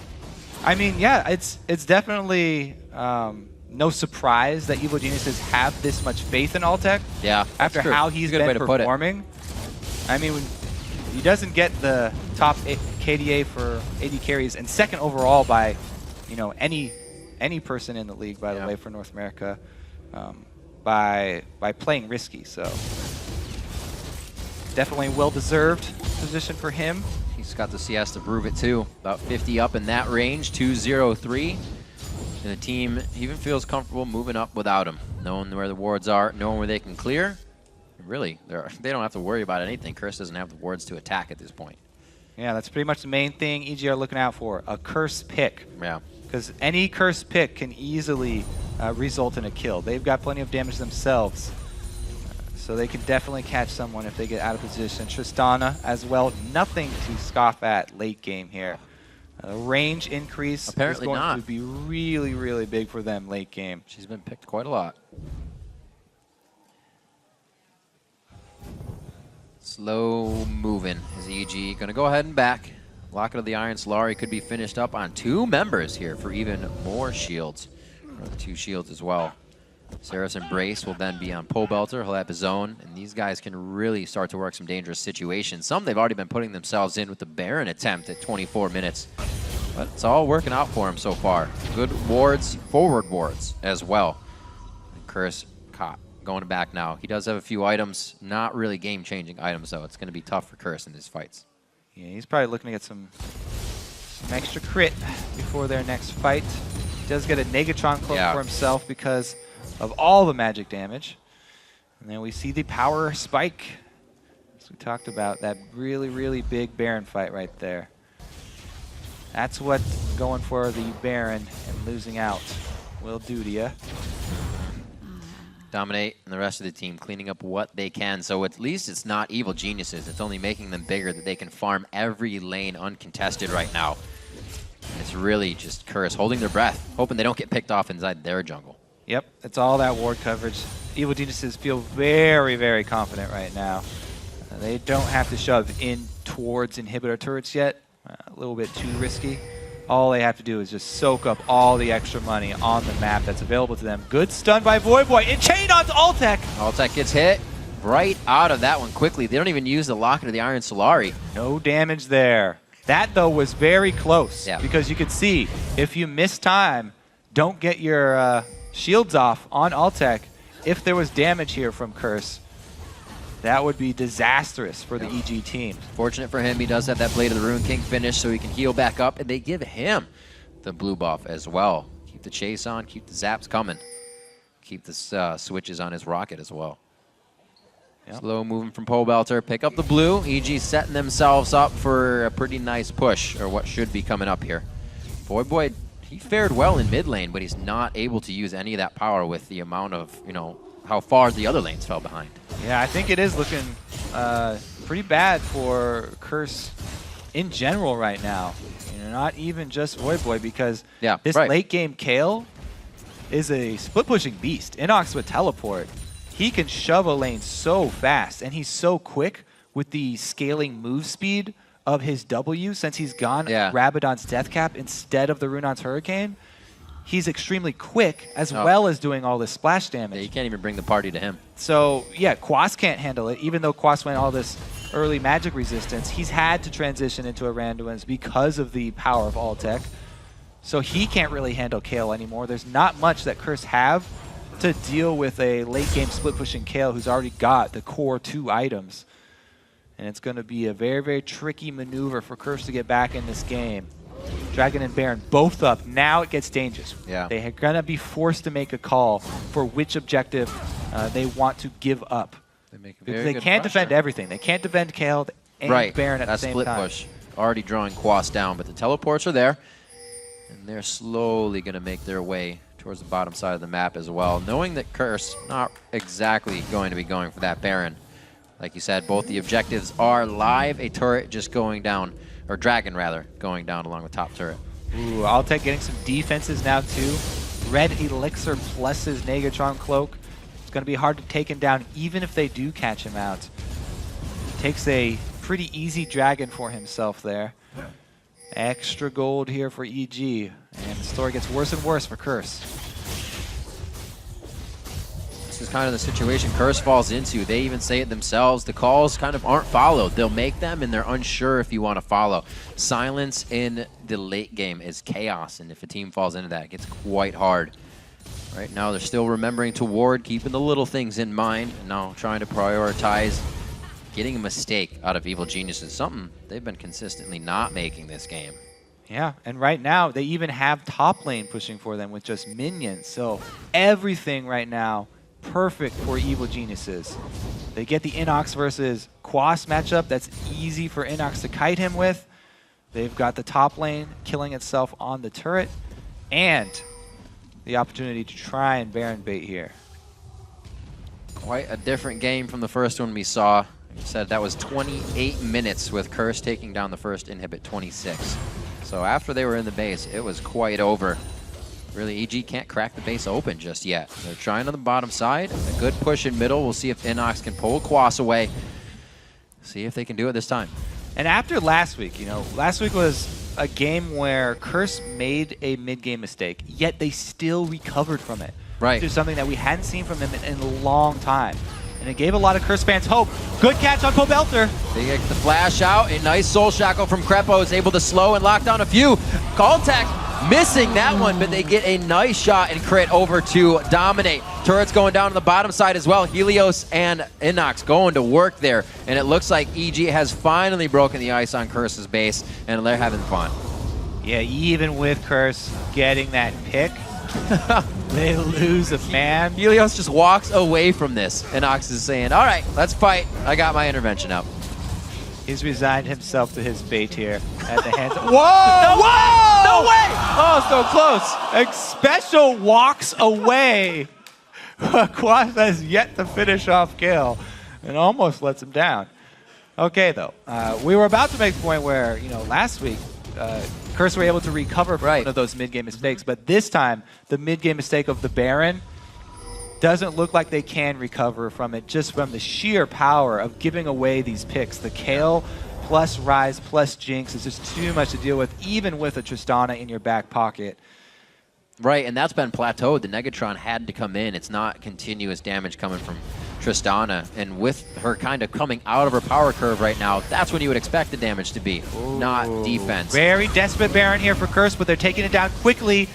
I mean, yeah, it's definitely no surprise that Evil Geniuses have this much faith in All-Tech. Yeah, after how he's been performing. I mean, when he doesn't get the top KDA for AD carries and second overall by, you know, any person in the league, by the way, for North America, by playing risky. So definitely well-deserved position for him. He's got the CS to prove it too. About 50 up in that range, 2-0-3. And the team even feels comfortable moving up without him, knowing where the wards are, knowing where they can clear. Really, they don't have to worry about anything. Curse doesn't have the wards to attack at this point. Yeah, that's pretty much the main thing EG are looking out for, a curse pick. Yeah. Because any curse pick can easily result in a kill. They've got plenty of damage themselves. So they can definitely catch someone if they get out of position. Tristana as well, nothing to scoff at late game here. Range increase Apparently is going not. to be really, really big for them late game. She's been picked quite a lot. Slow moving is EG. Gonna go ahead and back. Locket of the Iron Solari could be finished up on 2 members here for even more shields. Or the 2 shields as well. Saris and Brace will then be on Pole Belter. He'll have his own, and these guys can really start to work some dangerous situations. Some they've already been putting themselves in with the Baron attempt at 24 minutes. But it's all working out for him so far. Good wards, forward wards as well. And Curse caught. Going back now. He does have a few items, not really game-changing items, though. It's going to be tough for Curse in these fights. Yeah, he's probably looking to get some extra crit before their next fight. He does get a Negatron cloak for himself because of all the magic damage. And then we see the power spike. As we talked about, that really, really big Baron fight right there. That's what going for the Baron and losing out will do to you. Dominate and the rest of the team cleaning up what they can. So at least it's not Evil Geniuses. It's only making them bigger that they can farm every lane uncontested right now. And it's really just Curse holding their breath, hoping they don't get picked off inside their jungle. Yep, it's all that ward coverage. Evil Geniuses feel very, very confident right now. They don't have to shove in towards inhibitor turrets yet. A little bit too risky. All they have to do is just soak up all the extra money on the map that's available to them. Good stun by Voyboy, and chain onto All-Tech. All-Tech gets hit right out of that one quickly. They don't even use the Locket of the Iron Solari. No damage there. That, though, was very close. Yeah. Because you could see, if you miss time, don't get your shields off on All-Tech. If there was damage here from Curse, that would be disastrous for the EG team. Fortunate for him, he does have that Blade of the Rune King finish, so he can heal back up, and they give him the blue buff as well. Keep the chase on, keep the zaps coming. Keep the switches on his rocket as well. Yep. Slow moving from Pole Belter, pick up the blue. EG setting themselves up for a pretty nice push, or what should be coming up here. Voyboy, he fared well in mid lane, but he's not able to use any of that power with the amount of, you know, how far the other lanes fell behind. Yeah, I think it is looking pretty bad for Curse in general right now. You know, not even just Voyboy, because this late game Kale is a split pushing beast. Inox with teleport. He can shove a lane so fast, and he's so quick with the scaling move speed of his W since he's gone Rabadon's Death Cap instead of the Runon's Hurricane. He's extremely quick, as well as doing all this splash damage. Yeah, you can't even bring the party to him. So, yeah, Quas can't handle it. Even though Quas went all this early magic resistance, he's had to transition into a Randuin's because of the power of All-Tech. so he can't really handle Kale anymore. There's not much that Curse have to deal with a late game split pushing Kale who's already got the core 2 items. And it's going to be a very, very tricky maneuver for Curse to get back in this game. Dragon and Baron both up. Now it gets dangerous. Yeah. They are going to be forced to make a call for which objective they want to give up. Because they can't defend everything. They can't defend Kale and Baron at the same time. That split push already drawing Quas down, but the teleports are there. And they're slowly going to make their way towards the bottom side of the map as well, knowing that Curse not exactly going to be going for that Baron. Like you said, both the objectives are live. A turret just going down, or Dragon rather, going down along the top turret. Ooh, Altec getting some defenses now too. Red Elixir plus his Negatron Cloak. It's going to be hard to take him down even if they do catch him out. Takes a pretty easy Dragon for himself there. Extra gold here for EG, and the story gets worse and worse for Curse. This is kind of the situation Curse falls into. They even say it themselves. The calls kind of aren't followed. They'll make them, and they're unsure if you want to follow. Silence in the late game is chaos, and if a team falls into that, it gets quite hard. Right now, they're still remembering to ward, keeping the little things in mind, and now trying to prioritize getting a mistake out of Evil Geniuses, something they've been consistently not making this game. Yeah, and right now, they even have top lane pushing for them with just minions. So everything right now, perfect for Evil Geniuses. They get the Inox versus Quas matchup. That's easy for Inox to kite him with. They've got the top lane killing itself on the turret, and the opportunity to try and Baron bait here. Quite a different game from the first one we saw. Like I said, that was 28 minutes with Curse taking down the first inhibit 26. So after they were in the base, it was quite over. Really, EG can't crack the base open just yet. They're trying on the bottom side. A good push in middle. We'll see if Inox can pull Quas away. See if they can do it this time. And after last week, you know, last week was a game where Curse made a mid-game mistake, yet they still recovered from it. Right. Which is something that we hadn't seen from them in a long time. And it gave a lot of Curse fans hope. Good catch on Pobelter. They get the flash out. A nice soul shackle from Crepo is able to slow and lock down a few. Contact missing that one, but they get a nice shot and crit over to dominate. Turrets going down on the bottom side as well. Helios and Inox going to work there. And it looks like EG has finally broken the ice on Curse's base, and they're having fun. Yeah, even with Curse getting that pick, they lose a fan. Helios just walks away from this. Inox is saying, all right, let's fight. I got my intervention up. He's resigned himself to his fate here at the hands of... Whoa! No way! No way! Oh, so close. Special walks away. Quas has yet to finish off Gale and almost lets him down. Okay, though. We were about to make the point where, you know, last week, Curse were able to recover from one of those mid-game mistakes, but this time, the mid-game mistake of the Baron doesn't look like they can recover from it, just from the sheer power of giving away these picks. The Kale plus Ryze plus Jinx is just too much to deal with, even with a Tristana in your back pocket. Right, and that's been plateaued. The Negatron had to come in. It's not continuous damage coming from Tristana, and with her kind of coming out of her power curve right now, that's when you would expect the damage to be, not defense. Very desperate Baron here for Curse, but they're taking it down quickly.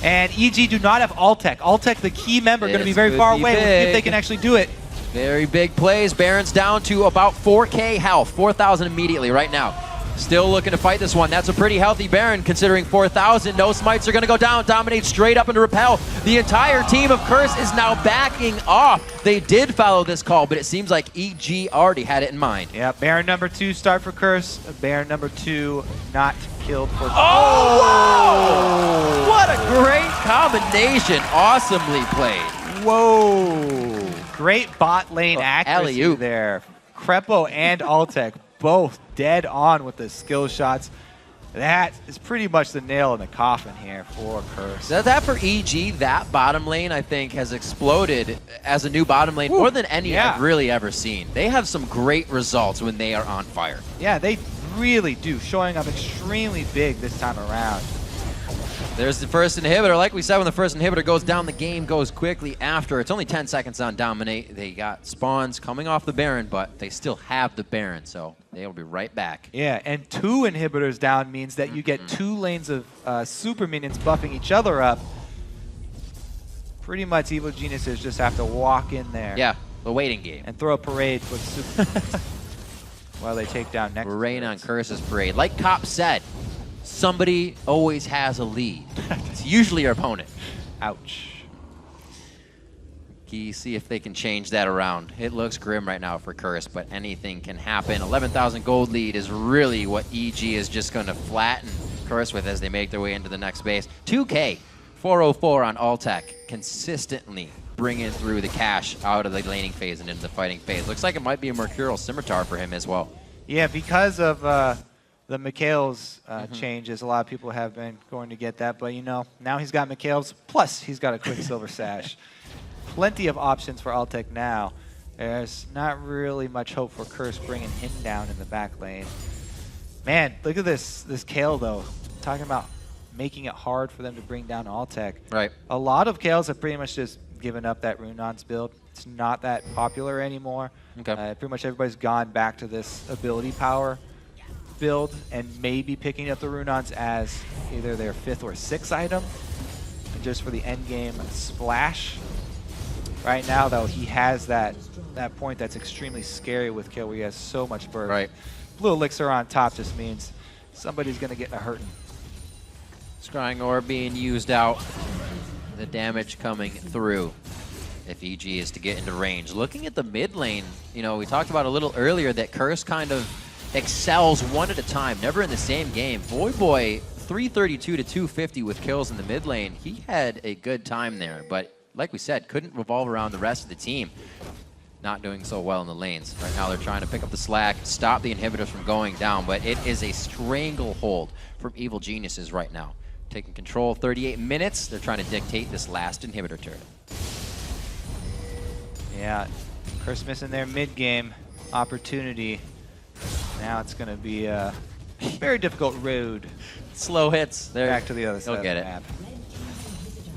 And EG do not have Altec. Altec, the key member, going to be very far away. We'll see if they can actually do it. Very big plays. Baron's down to about 4K health, 4,000 immediately right now. Still looking to fight this one. That's a pretty healthy Baron considering 4,000. No smites are going to go down. Dominate straight up into repel. The entire team of Curse is now backing off. They did follow this call, but it seems like EG already had it in mind. Yeah, Baron number 2 start for Curse. Baron number 2 not killed for... Oh, wow! What a great combination. Awesomely played. Whoa. Great bot lane accuracy alley-oop there. Crepo and Altec both dead on with the skill shots. That is pretty much the nail in the coffin here for Curse. That for EG, that bottom lane, I think, has exploded as a new bottom lane more than any I've really ever seen. They have some great results when they are on fire. Yeah, they really do, showing up extremely big this time around. There's the first inhibitor. Like we said, when the first inhibitor goes down, the game goes quickly after. It's only 10 seconds on Dominate. They got spawns coming off the Baron, but they still have the Baron, so they'll be right back. Yeah, and 2 inhibitors down means that you get 2 lanes of super minions buffing each other up. Pretty much Evil Geniuses just have to walk in there. Yeah, the waiting game. And throw a parade with super minions while they take down next. Rain on Curse's parade. Like Cop said, somebody always has a lead. It's usually your opponent. Ouch. Key, see if they can change that around. It looks grim right now for Curse, but anything can happen. 11,000 gold lead is really what EG is just going to flatten Curse with as they make their way into the next base. 2K, 404 on Altec, consistently bringing through the cash out of the laning phase and into the fighting phase. Looks like it might be a Mercurial Scimitar for him as well. Yeah, because of the Mikhail's changes, a lot of people have been going to get that, but you know, now he's got Mikhail's, plus he's got a Quicksilver Sash. Plenty of options for Altec now. There's not really much hope for Curse bringing him down in the back lane. Man, look at this Kayle though. Talking about making it hard for them to bring down Altec. Right. A lot of Kales have pretty much just given up that Runon's build. It's not that popular anymore. Okay. Pretty much everybody's gone back to this ability power build and maybe picking up the Runons as either their 5th or 6th item, just for the end game splash. Right now, though, he has that point that's extremely scary with Kayle, where he has so much burst. Right. Blue Elixir on top just means somebody's going to get a hurting. Scrying Orb being used out. The damage coming through if EG is to get into range. Looking at the mid lane, you know, we talked about a little earlier that Curse kind of excels one at a time, never in the same game. Voyboy, 332 to 250 with kills in the mid lane. He had a good time there, but like we said, couldn't revolve around the rest of the team. Not doing so well in the lanes. Right now they're trying to pick up the slack, stop the inhibitors from going down, but it is a stranglehold from Evil Geniuses right now. Taking control, 38 minutes. They're trying to dictate this last inhibitor turret. Yeah, Curse missing their mid-game opportunity. Now it's going to be a very difficult road. Slow hits. They're Back to the other side They'll of get the it. map.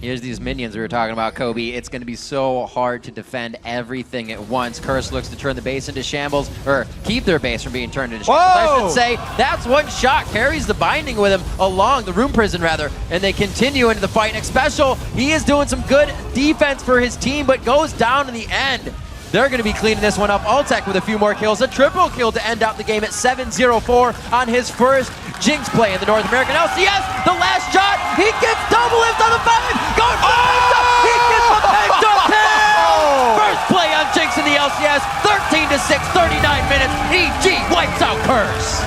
Here's these minions we were talking about, Kobe. It's going to be so hard to defend everything at once. Curse looks to turn the base into shambles, or keep their base from being turned into shambles. I should say, that's one shot. Carries the binding with him along, the room prison rather, and they continue into the fight. Nick Special, he is doing some good defense for his team, but goes down in the end. They're going to be cleaning this one up. Altec with a few more kills. A triple kill to end out the game at 7-0-4 on his first Jinx play in the North American LCS. The last shot, he gets double lift on the 5. Going for the penta. He gets the penta kill. First play on Jinx in the LCS. 13-6, 39 minutes. EG wipes out Curse.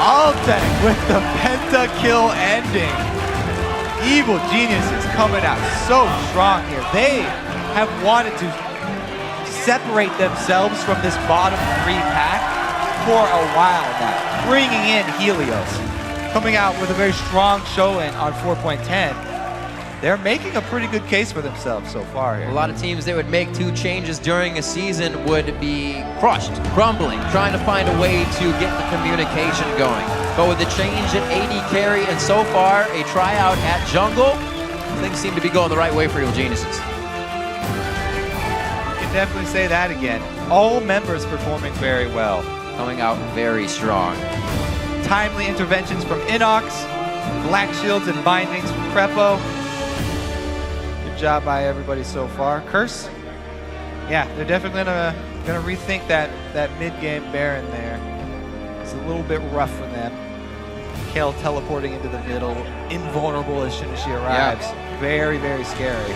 Altec with the pentakill ending. Evil Geniuses coming out so strong here. They have wanted to separate themselves from this bottom 3 pack for a while now. Bringing in Helios, coming out with a very strong showing on 4.10. They're making a pretty good case for themselves so far here. A lot of teams that would make 2 changes during a season would be crushed, crumbling, trying to find a way to get the communication going. But with the change in AD carry and so far a tryout at jungle, things seem to be going the right way for Evil Geniuses. Definitely say that again. All members performing very well. Coming out very strong. Timely interventions from Inox, Black Shields and Bindings from Crepo. Good job by everybody so far. Curse, yeah, they're definitely gonna rethink that mid-game Baron there. It's a little bit rough for them. Kayle teleporting into the middle, invulnerable as soon as she arrives. Yeah. Very, very scary.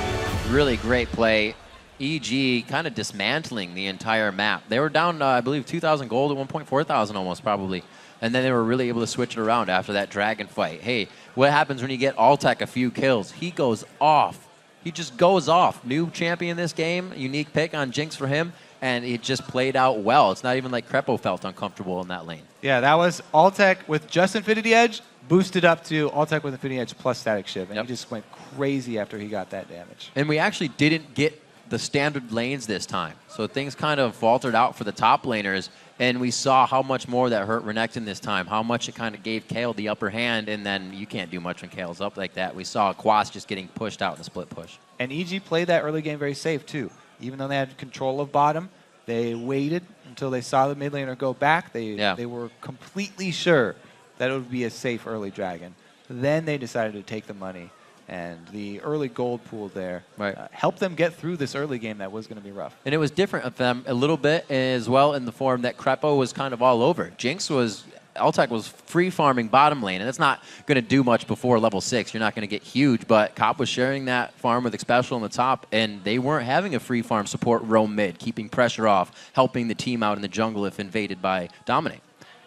Really great play. EG kind of dismantling the entire map. They were down, I believe, 2,000 gold at 1,400 almost, probably. And then they were really able to switch it around after that dragon fight. Hey, what happens when you get Altec a few kills? He goes off. He just goes off. New champion this game, unique pick on Jinx for him, and it just played out well. It's not even like Crepo felt uncomfortable in that lane. Yeah, that was Altec with just Infinity Edge, boosted up to Altec with Infinity Edge plus Static Shiv, and he just went crazy after he got that damage. And we actually didn't get the standard lanes this time. So things kind of faltered out for the top laners, and we saw how much more that hurt Renekton this time, how much it kind of gave Kale the upper hand, and then you can't do much when Kale's up like that. We saw Quas just getting pushed out in the split push. And EG played that early game very safe, too. Even though they had control of bottom, they waited until they saw the mid laner go back. They were completely sure that it would be a safe early dragon. Then they decided to take the money. And the early gold pool there helped them get through this early game that was going to be rough. And it was different of them a little bit as well in the form that Crepo was kind of all over. Altec was free farming bottom lane, and that's not going to do much before level 6. You're not going to get huge, but Cop was sharing that farm with Xpecial on the top, and they weren't having a free farm support roam mid, keeping pressure off, helping the team out in the jungle if invaded by Dominate.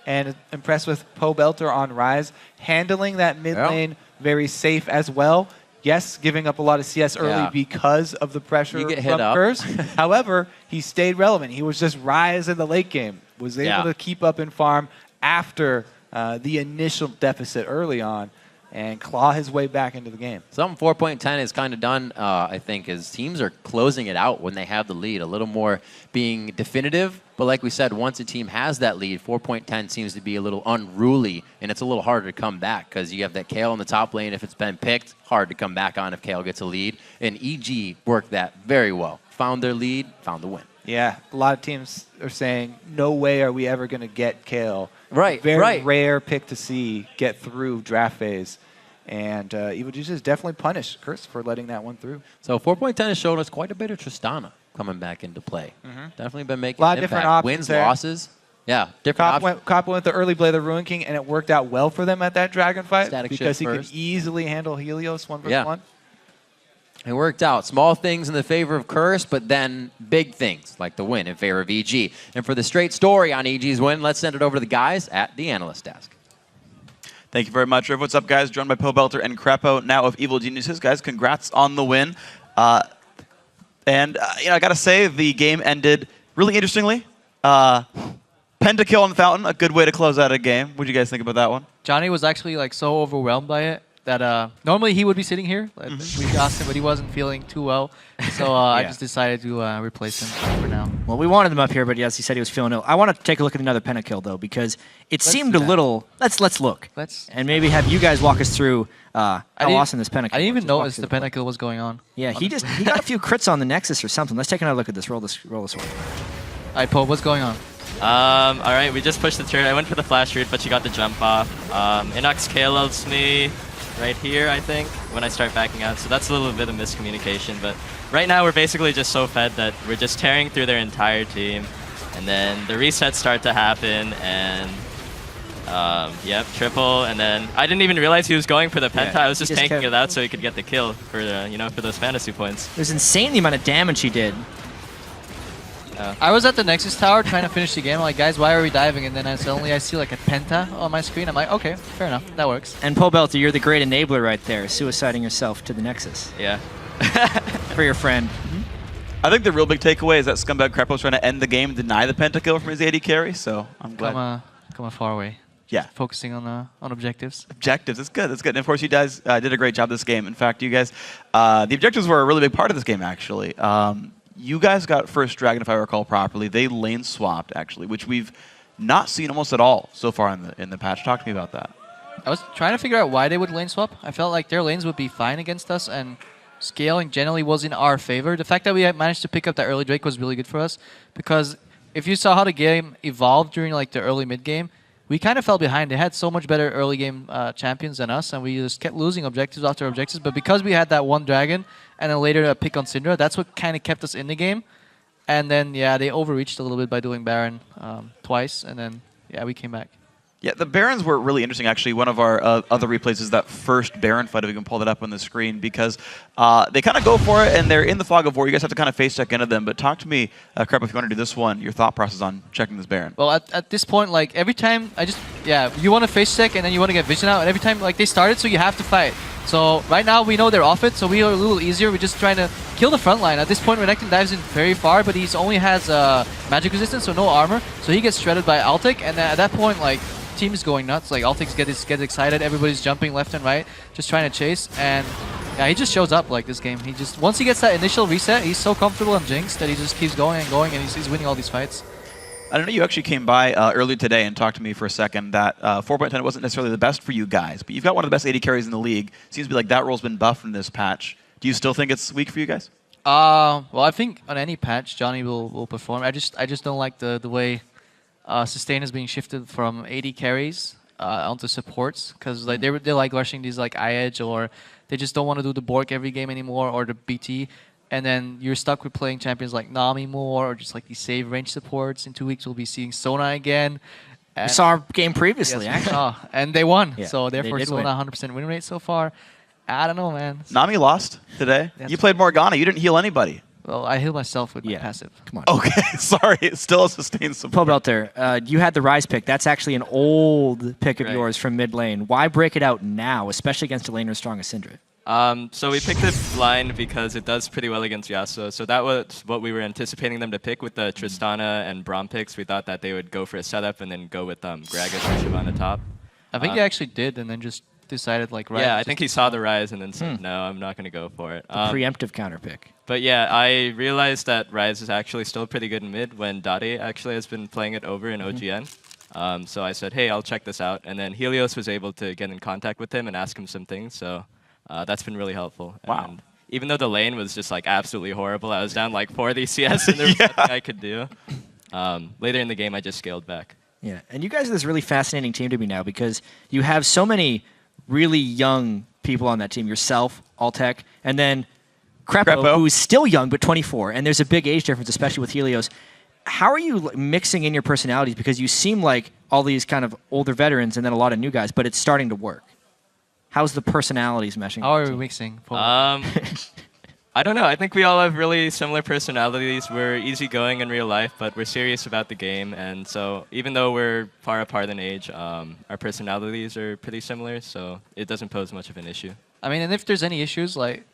And impressed with Pobelter on Rise, handling that mid lane very safe as well. Yes, giving up a lot of CS early because of the pressure from Curse. However, he stayed relevant. He was just Rise in the late game. Was able to keep up in farm after the initial deficit early on and claw his way back into the game. Something 4.10 is kind of done, I think, is teams are closing it out when they have the lead, a little more being definitive. But like we said, once a team has that lead, 4.10 seems to be a little unruly, and it's a little harder to come back because you have that Kale in the top lane. If it's been picked, hard to come back on if Kale gets a lead. And EG worked that very well. Found their lead, found the win. Yeah, a lot of teams are saying, no way are we ever going to get Kale. Right, Very rare pick to see get through draft phase. And Evil Geniuses definitely punished Curse for letting that one through. So 4.10 has shown us quite a bit of Tristana coming back into play. Definitely been making a lot of different options wins, there. losses. Yeah, different options. Cop went the early play of the Ruin King, and it worked out well for them at that Dragon fight Static because he first. could easily handle Helios 1v1. It worked out. Small things in the favor of Curse, but then big things like the win in favor of EG. And for the straight story on EG's win, let's send it over to the guys at the analyst desk. Thank you very much, Riv. What's up, guys? Joined by Pobelter and Crepo, now of Evil Geniuses. Guys, congrats on the win. I got to say, the game ended really interestingly. Pentakill on Fountain, a good way to close out a game. What do you guys think about that one? Johnny was actually so overwhelmed by it that normally he would be sitting here. We asked him, but he wasn't feeling too well. So I just decided to replace him for now. Well, we wanted him up here, but yes, he said he was feeling ill. I want to take a look at another pentakill, though, because it seemed a little... Let's look. And maybe have you guys walk us through how awesome this pentakill I didn't even notice the pentakill was going on. Yeah, he got a few crits on the Nexus or something. Let's take another look at this. Roll this one. All right, Pope, what's going on? All right, we just pushed the turret. I went for the flash route, but she got the jump off. Inox KLLs me right here, I think, when I start backing out. So that's a little bit of miscommunication. But right now, we're basically just so fed that we're just tearing through their entire team. And then the resets start to happen, and triple. And then I didn't even realize he was going for the penta. I was just tanking it out so he could get the kill for for those fantasy points. It was insane the amount of damage he did. I was at the Nexus Tower trying to finish the game. I'm like, guys, why are we diving? And then I see like a penta on my screen. I'm like, okay, fair enough. That works. And Pobelter, you're the great enabler right there, suiciding yourself to the Nexus. Yeah. For your friend. I think the real big takeaway is that Scumbag Crepo was trying to end the game and deny the pentakill from his AD carry, so I'm glad. Come far away. Yeah. Focusing on objectives. Objectives, that's good, that's good. And of course, you guys did a great job this game. In fact, you guys, the objectives were a really big part of this game, actually. You guys got first Dragon, if I recall properly. They lane swapped, actually, which we've not seen almost at all so far in the patch. Talk to me about that. I was trying to figure out why they would lane swap. I felt like their lanes would be fine against us, and scaling generally was in our favor. The fact that we had managed to pick up that early Drake was really good for us, because if you saw how the game evolved during the early mid game, we kind of fell behind. They had so much better early game champions than us, and we just kept losing objectives after objectives. But because we had that one Dragon, and then later a pick on Syndra, that's what kind of kept us in the game. And then, they overreached a little bit by doing Baron twice, and then, we came back. Yeah, the Barons were really interesting, actually. One of our other replays is that first Baron fight, if we can pull that up on the screen, because they kind of go for it, and they're in the fog of war. You guys have to kind of face check into them. But talk to me, Crep, if you want to do this one, your thought process on checking this Baron. Well, at this point, every time you want to face check, and then you want to get vision out, and every time, they started, so you have to fight. So right now, we know they're off it, so we are a little easier. We're just trying to kill the front line. At this point, Renekton dives in very far, but he only has magic resistance, so no armor. So he gets shredded by Altic, and at that point, team is going nuts. Altic gets excited. Everybody's jumping left and right, just trying to chase. And Yeah, he just shows up like this game. He just once he gets that initial reset, he's so comfortable on Jinx that he just keeps going and going, and he's winning all these fights. I don't know, you actually came by earlier today and talked to me for a second that 4.10 wasn't necessarily the best for you guys, but you've got one of the best AD carries in the league. Seems to be like that role's been buffed in this patch. Do you still think it's weak for you guys? Well, I think on any patch, Johnny will perform. I just don't like the way sustain is being shifted from AD carries onto supports, because like they like rushing these like iEdge, or they just don't want to do the Bork every game anymore, or the BT. And then you're stuck with playing champions like Nami more, or just like these save range supports. In 2 weeks, we'll be seeing Sona again. We saw our game previously, Yes, actually. and they won. Yeah, So therefore, they did Sona win. 100% win rate so far. I don't know, man. Nami lost today. That's You played Morgana. You didn't heal anybody. Well, I heal myself with my Yeah. passive. Come on. Okay, sorry. It's still a sustained support. Pobelter, you had the Rise pick. That's actually an old pick of Right. yours from mid lane. Why break it out now, especially against a laner as strong as Syndra? So we picked this line because it does pretty well against Yasuo. So that was what we were anticipating them to pick with the Tristana and Braum picks. We thought that they would go for a setup and then go with Gragas and Shyvana top. I think they actually did, and then just decided like right. Yeah, I think he saw the Rise and then said, no, I'm not going to go for it. Preemptive counter pick. But yeah, I realized that Rise is actually still pretty good in mid when Dade actually has been playing it over in OGN. So I said, hey, I'll check this out. And then Helios was able to get in contact with him and ask him some things. So that's been really helpful. Wow. And even though the lane was just like absolutely horrible, I was down like 4 DCS and there was nothing I could do. Later in the game, I just scaled back. Yeah, and you guys are this really fascinating team to me now because you have so many really young people on that team. Yourself, Altec, and then Crepo, who's still young but 24, and there's a big age difference, especially with Helios. How are you mixing in your personalities? Because you seem like all these kind of older veterans and then a lot of new guys, but it's starting to work. How's the personalities meshing? How are we mixing? I don't know. I think we all have really similar personalities. We're easygoing in real life, but we're serious about the game. And so even though we're far apart in age, our personalities are pretty similar, so it doesn't pose much of an issue. I mean, and if there's any issues, like,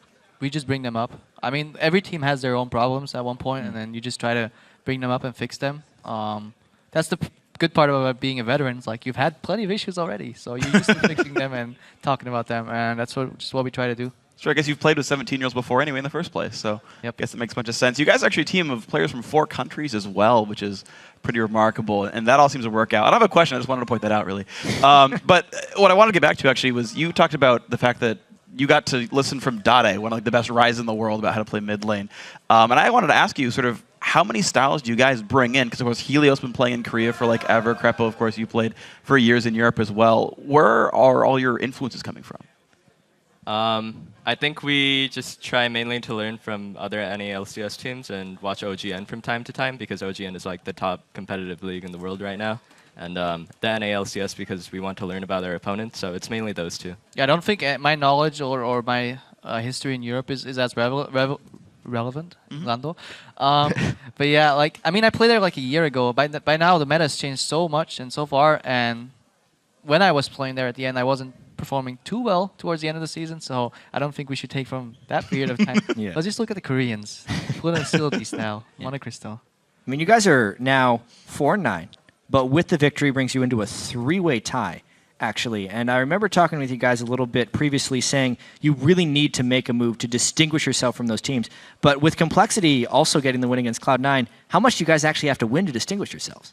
we just bring them up. I mean, every team has their own problems at one point, and then you just try to bring them up and fix them. That's the good part about being a veteran. It's like you've had plenty of issues already, so you're used to fixing them and talking about them, and that's just what we try to do. So I guess you've played with 17-year-olds before anyway in the first place, so Yep. I guess it makes a bunch of sense. You guys are actually a team of players from 4 countries as well, which is pretty remarkable, and that all seems to work out. I don't have a question, I just wanted to point that out, really. But what I wanted to get back to, actually, was you talked about the fact that you got to listen from Dade, one of like, the best Rise in the world, about how to play mid lane. And I wanted to ask you, sort of, how many styles do you guys bring in? Because, of course, Helios been playing in Korea for like ever. Crepo, of course, you played for years in Europe as well. Where are all your influences coming from? I think we just try mainly to learn from other NA LCS teams and watch OGN from time to time because OGN is like the top competitive league in the world right now. And the NA LCS because we want to learn about our opponents, so it's mainly those two. Yeah, I don't think my knowledge or my history in Europe is as relevant, Lando. But yeah, like, I mean, I played there like a year ago. By now, the meta has changed so much and so far, and when I was playing there at the end, I wasn't performing too well towards the end of the season, so I don't think we should take from that period of time. Yeah. Let's just look at the Koreans. Full Facility style, Monocrystal. I mean, you guys are now 4-9, but with the victory brings you into a 3-way tie, actually. And I remember talking with you guys a little bit previously saying you really need to make a move to distinguish yourself from those teams. But with Complexity also getting the win against Cloud9, how much do you guys actually have to win to distinguish yourselves?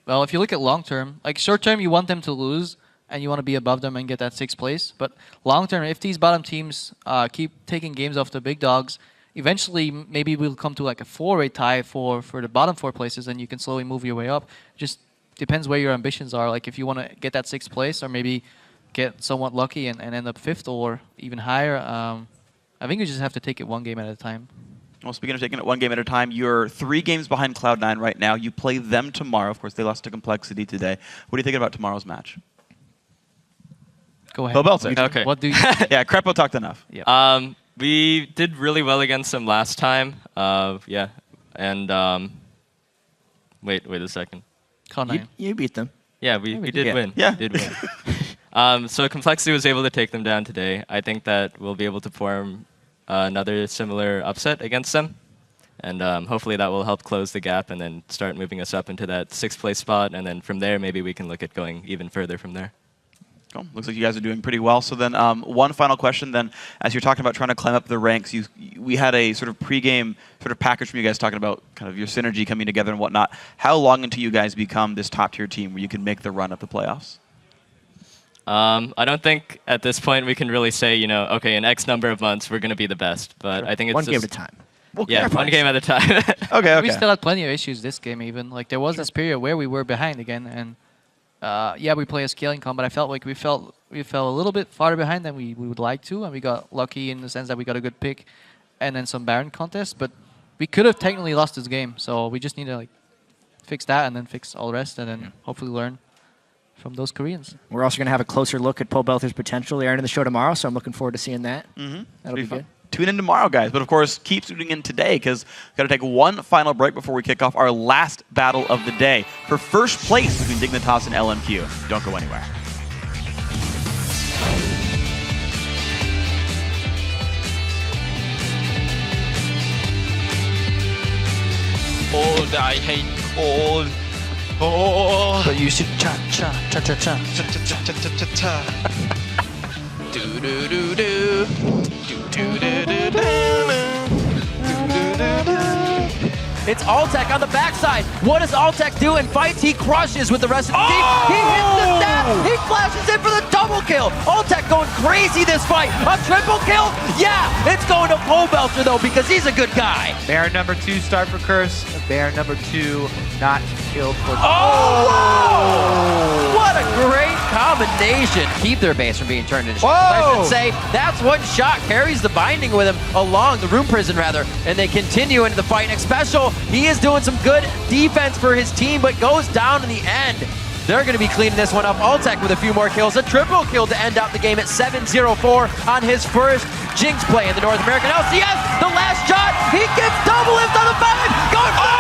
Well, if you look at long term, like short term, you want them to lose and you want to be above them and get that 6th place. But long term, if these bottom teams keep taking games off the big dogs, eventually maybe we'll come to like a 4-way tie for the bottom 4 places, and you can slowly move your way up. Just depends where your ambitions are. Like if you want to get that 6th place or maybe get somewhat lucky and end up 5th or even higher, I think you just have to take it one game at a time. Well, speaking of taking it one game at a time, you're 3 games behind Cloud9 right now. You play them tomorrow. Of course, they lost to Complexity today. What are you thinking about tomorrow's match? Go ahead. Pobelter. Okay. What do you? Yeah, Crepo talked enough. Yeah. We did really well against them last time. Yeah, and wait a second. Cloud9. You beat them. Yeah, we did win. Yeah. We did win. So Complexity was able to take them down today. I think that we'll be able to form another similar upset against them. And hopefully that will help close the gap and then start moving us up into that 6th place spot. And then from there, maybe we can look at going even further from there. Cool. Looks like you guys are doing pretty well. So then one final question then, as you're talking about trying to climb up the ranks, we had a sort of pregame sort of package from you guys talking about kind of your synergy coming together and whatnot. How long until you guys become this top-tier team where you can make the run at the playoffs? I don't think at this point we can really say, okay, in X number of months we're going to be the best. But I think it's one just, game at a time. Yeah, one game at a time. Okay. We still had plenty of issues this game even. Like there was this period where we were behind again, and we play a scaling comp, but I felt like we fell a little bit farther behind than we would like to, and we got lucky in the sense that we got a good pick, and then some Baron contests. But we could have technically lost this game, so we just need to fix that and then fix all the rest, and then hopefully learn from those Koreans. We're also going to have a closer look at Pobelter's potential. They are in the show tomorrow, so I'm looking forward to seeing that. That'll be good. Tune in tomorrow, guys. But of course, keep tuning in today because we've got to take one final break before we kick off our last battle of the day for first place between Dignitas and LMQ. Don't go anywhere. Cold, I hate cold. Oh. But you should cha-cha-cha-cha-cha. Cha-cha-cha-cha-cha-cha. Do-do-do-do. Do-do-do-do-do. It's Altec on the backside. What does Altec do in fights? He crushes with the rest of the team. He hits the stab. He flashes in for the double kill. Altec going crazy this fight. A triple kill? Yeah, it's going to Pobelter though because he's a good guy. Baron number 2 start for Curse. Baron number 2 not killed for. Oh! Wow! What a great combination. Keep their base from being turned into shields. I should say that's one shot carries the binding with him along the room prison rather, and they continue into the fight. Next special, he is doing some good defense for his team, but goes down in the end. They're going to be cleaning this one up. Altec with a few more kills. A triple kill to end out the game at 7-0-4 on his first Jinx play in the North American LCS. The last shot, he gets double lift on the 5. Going for the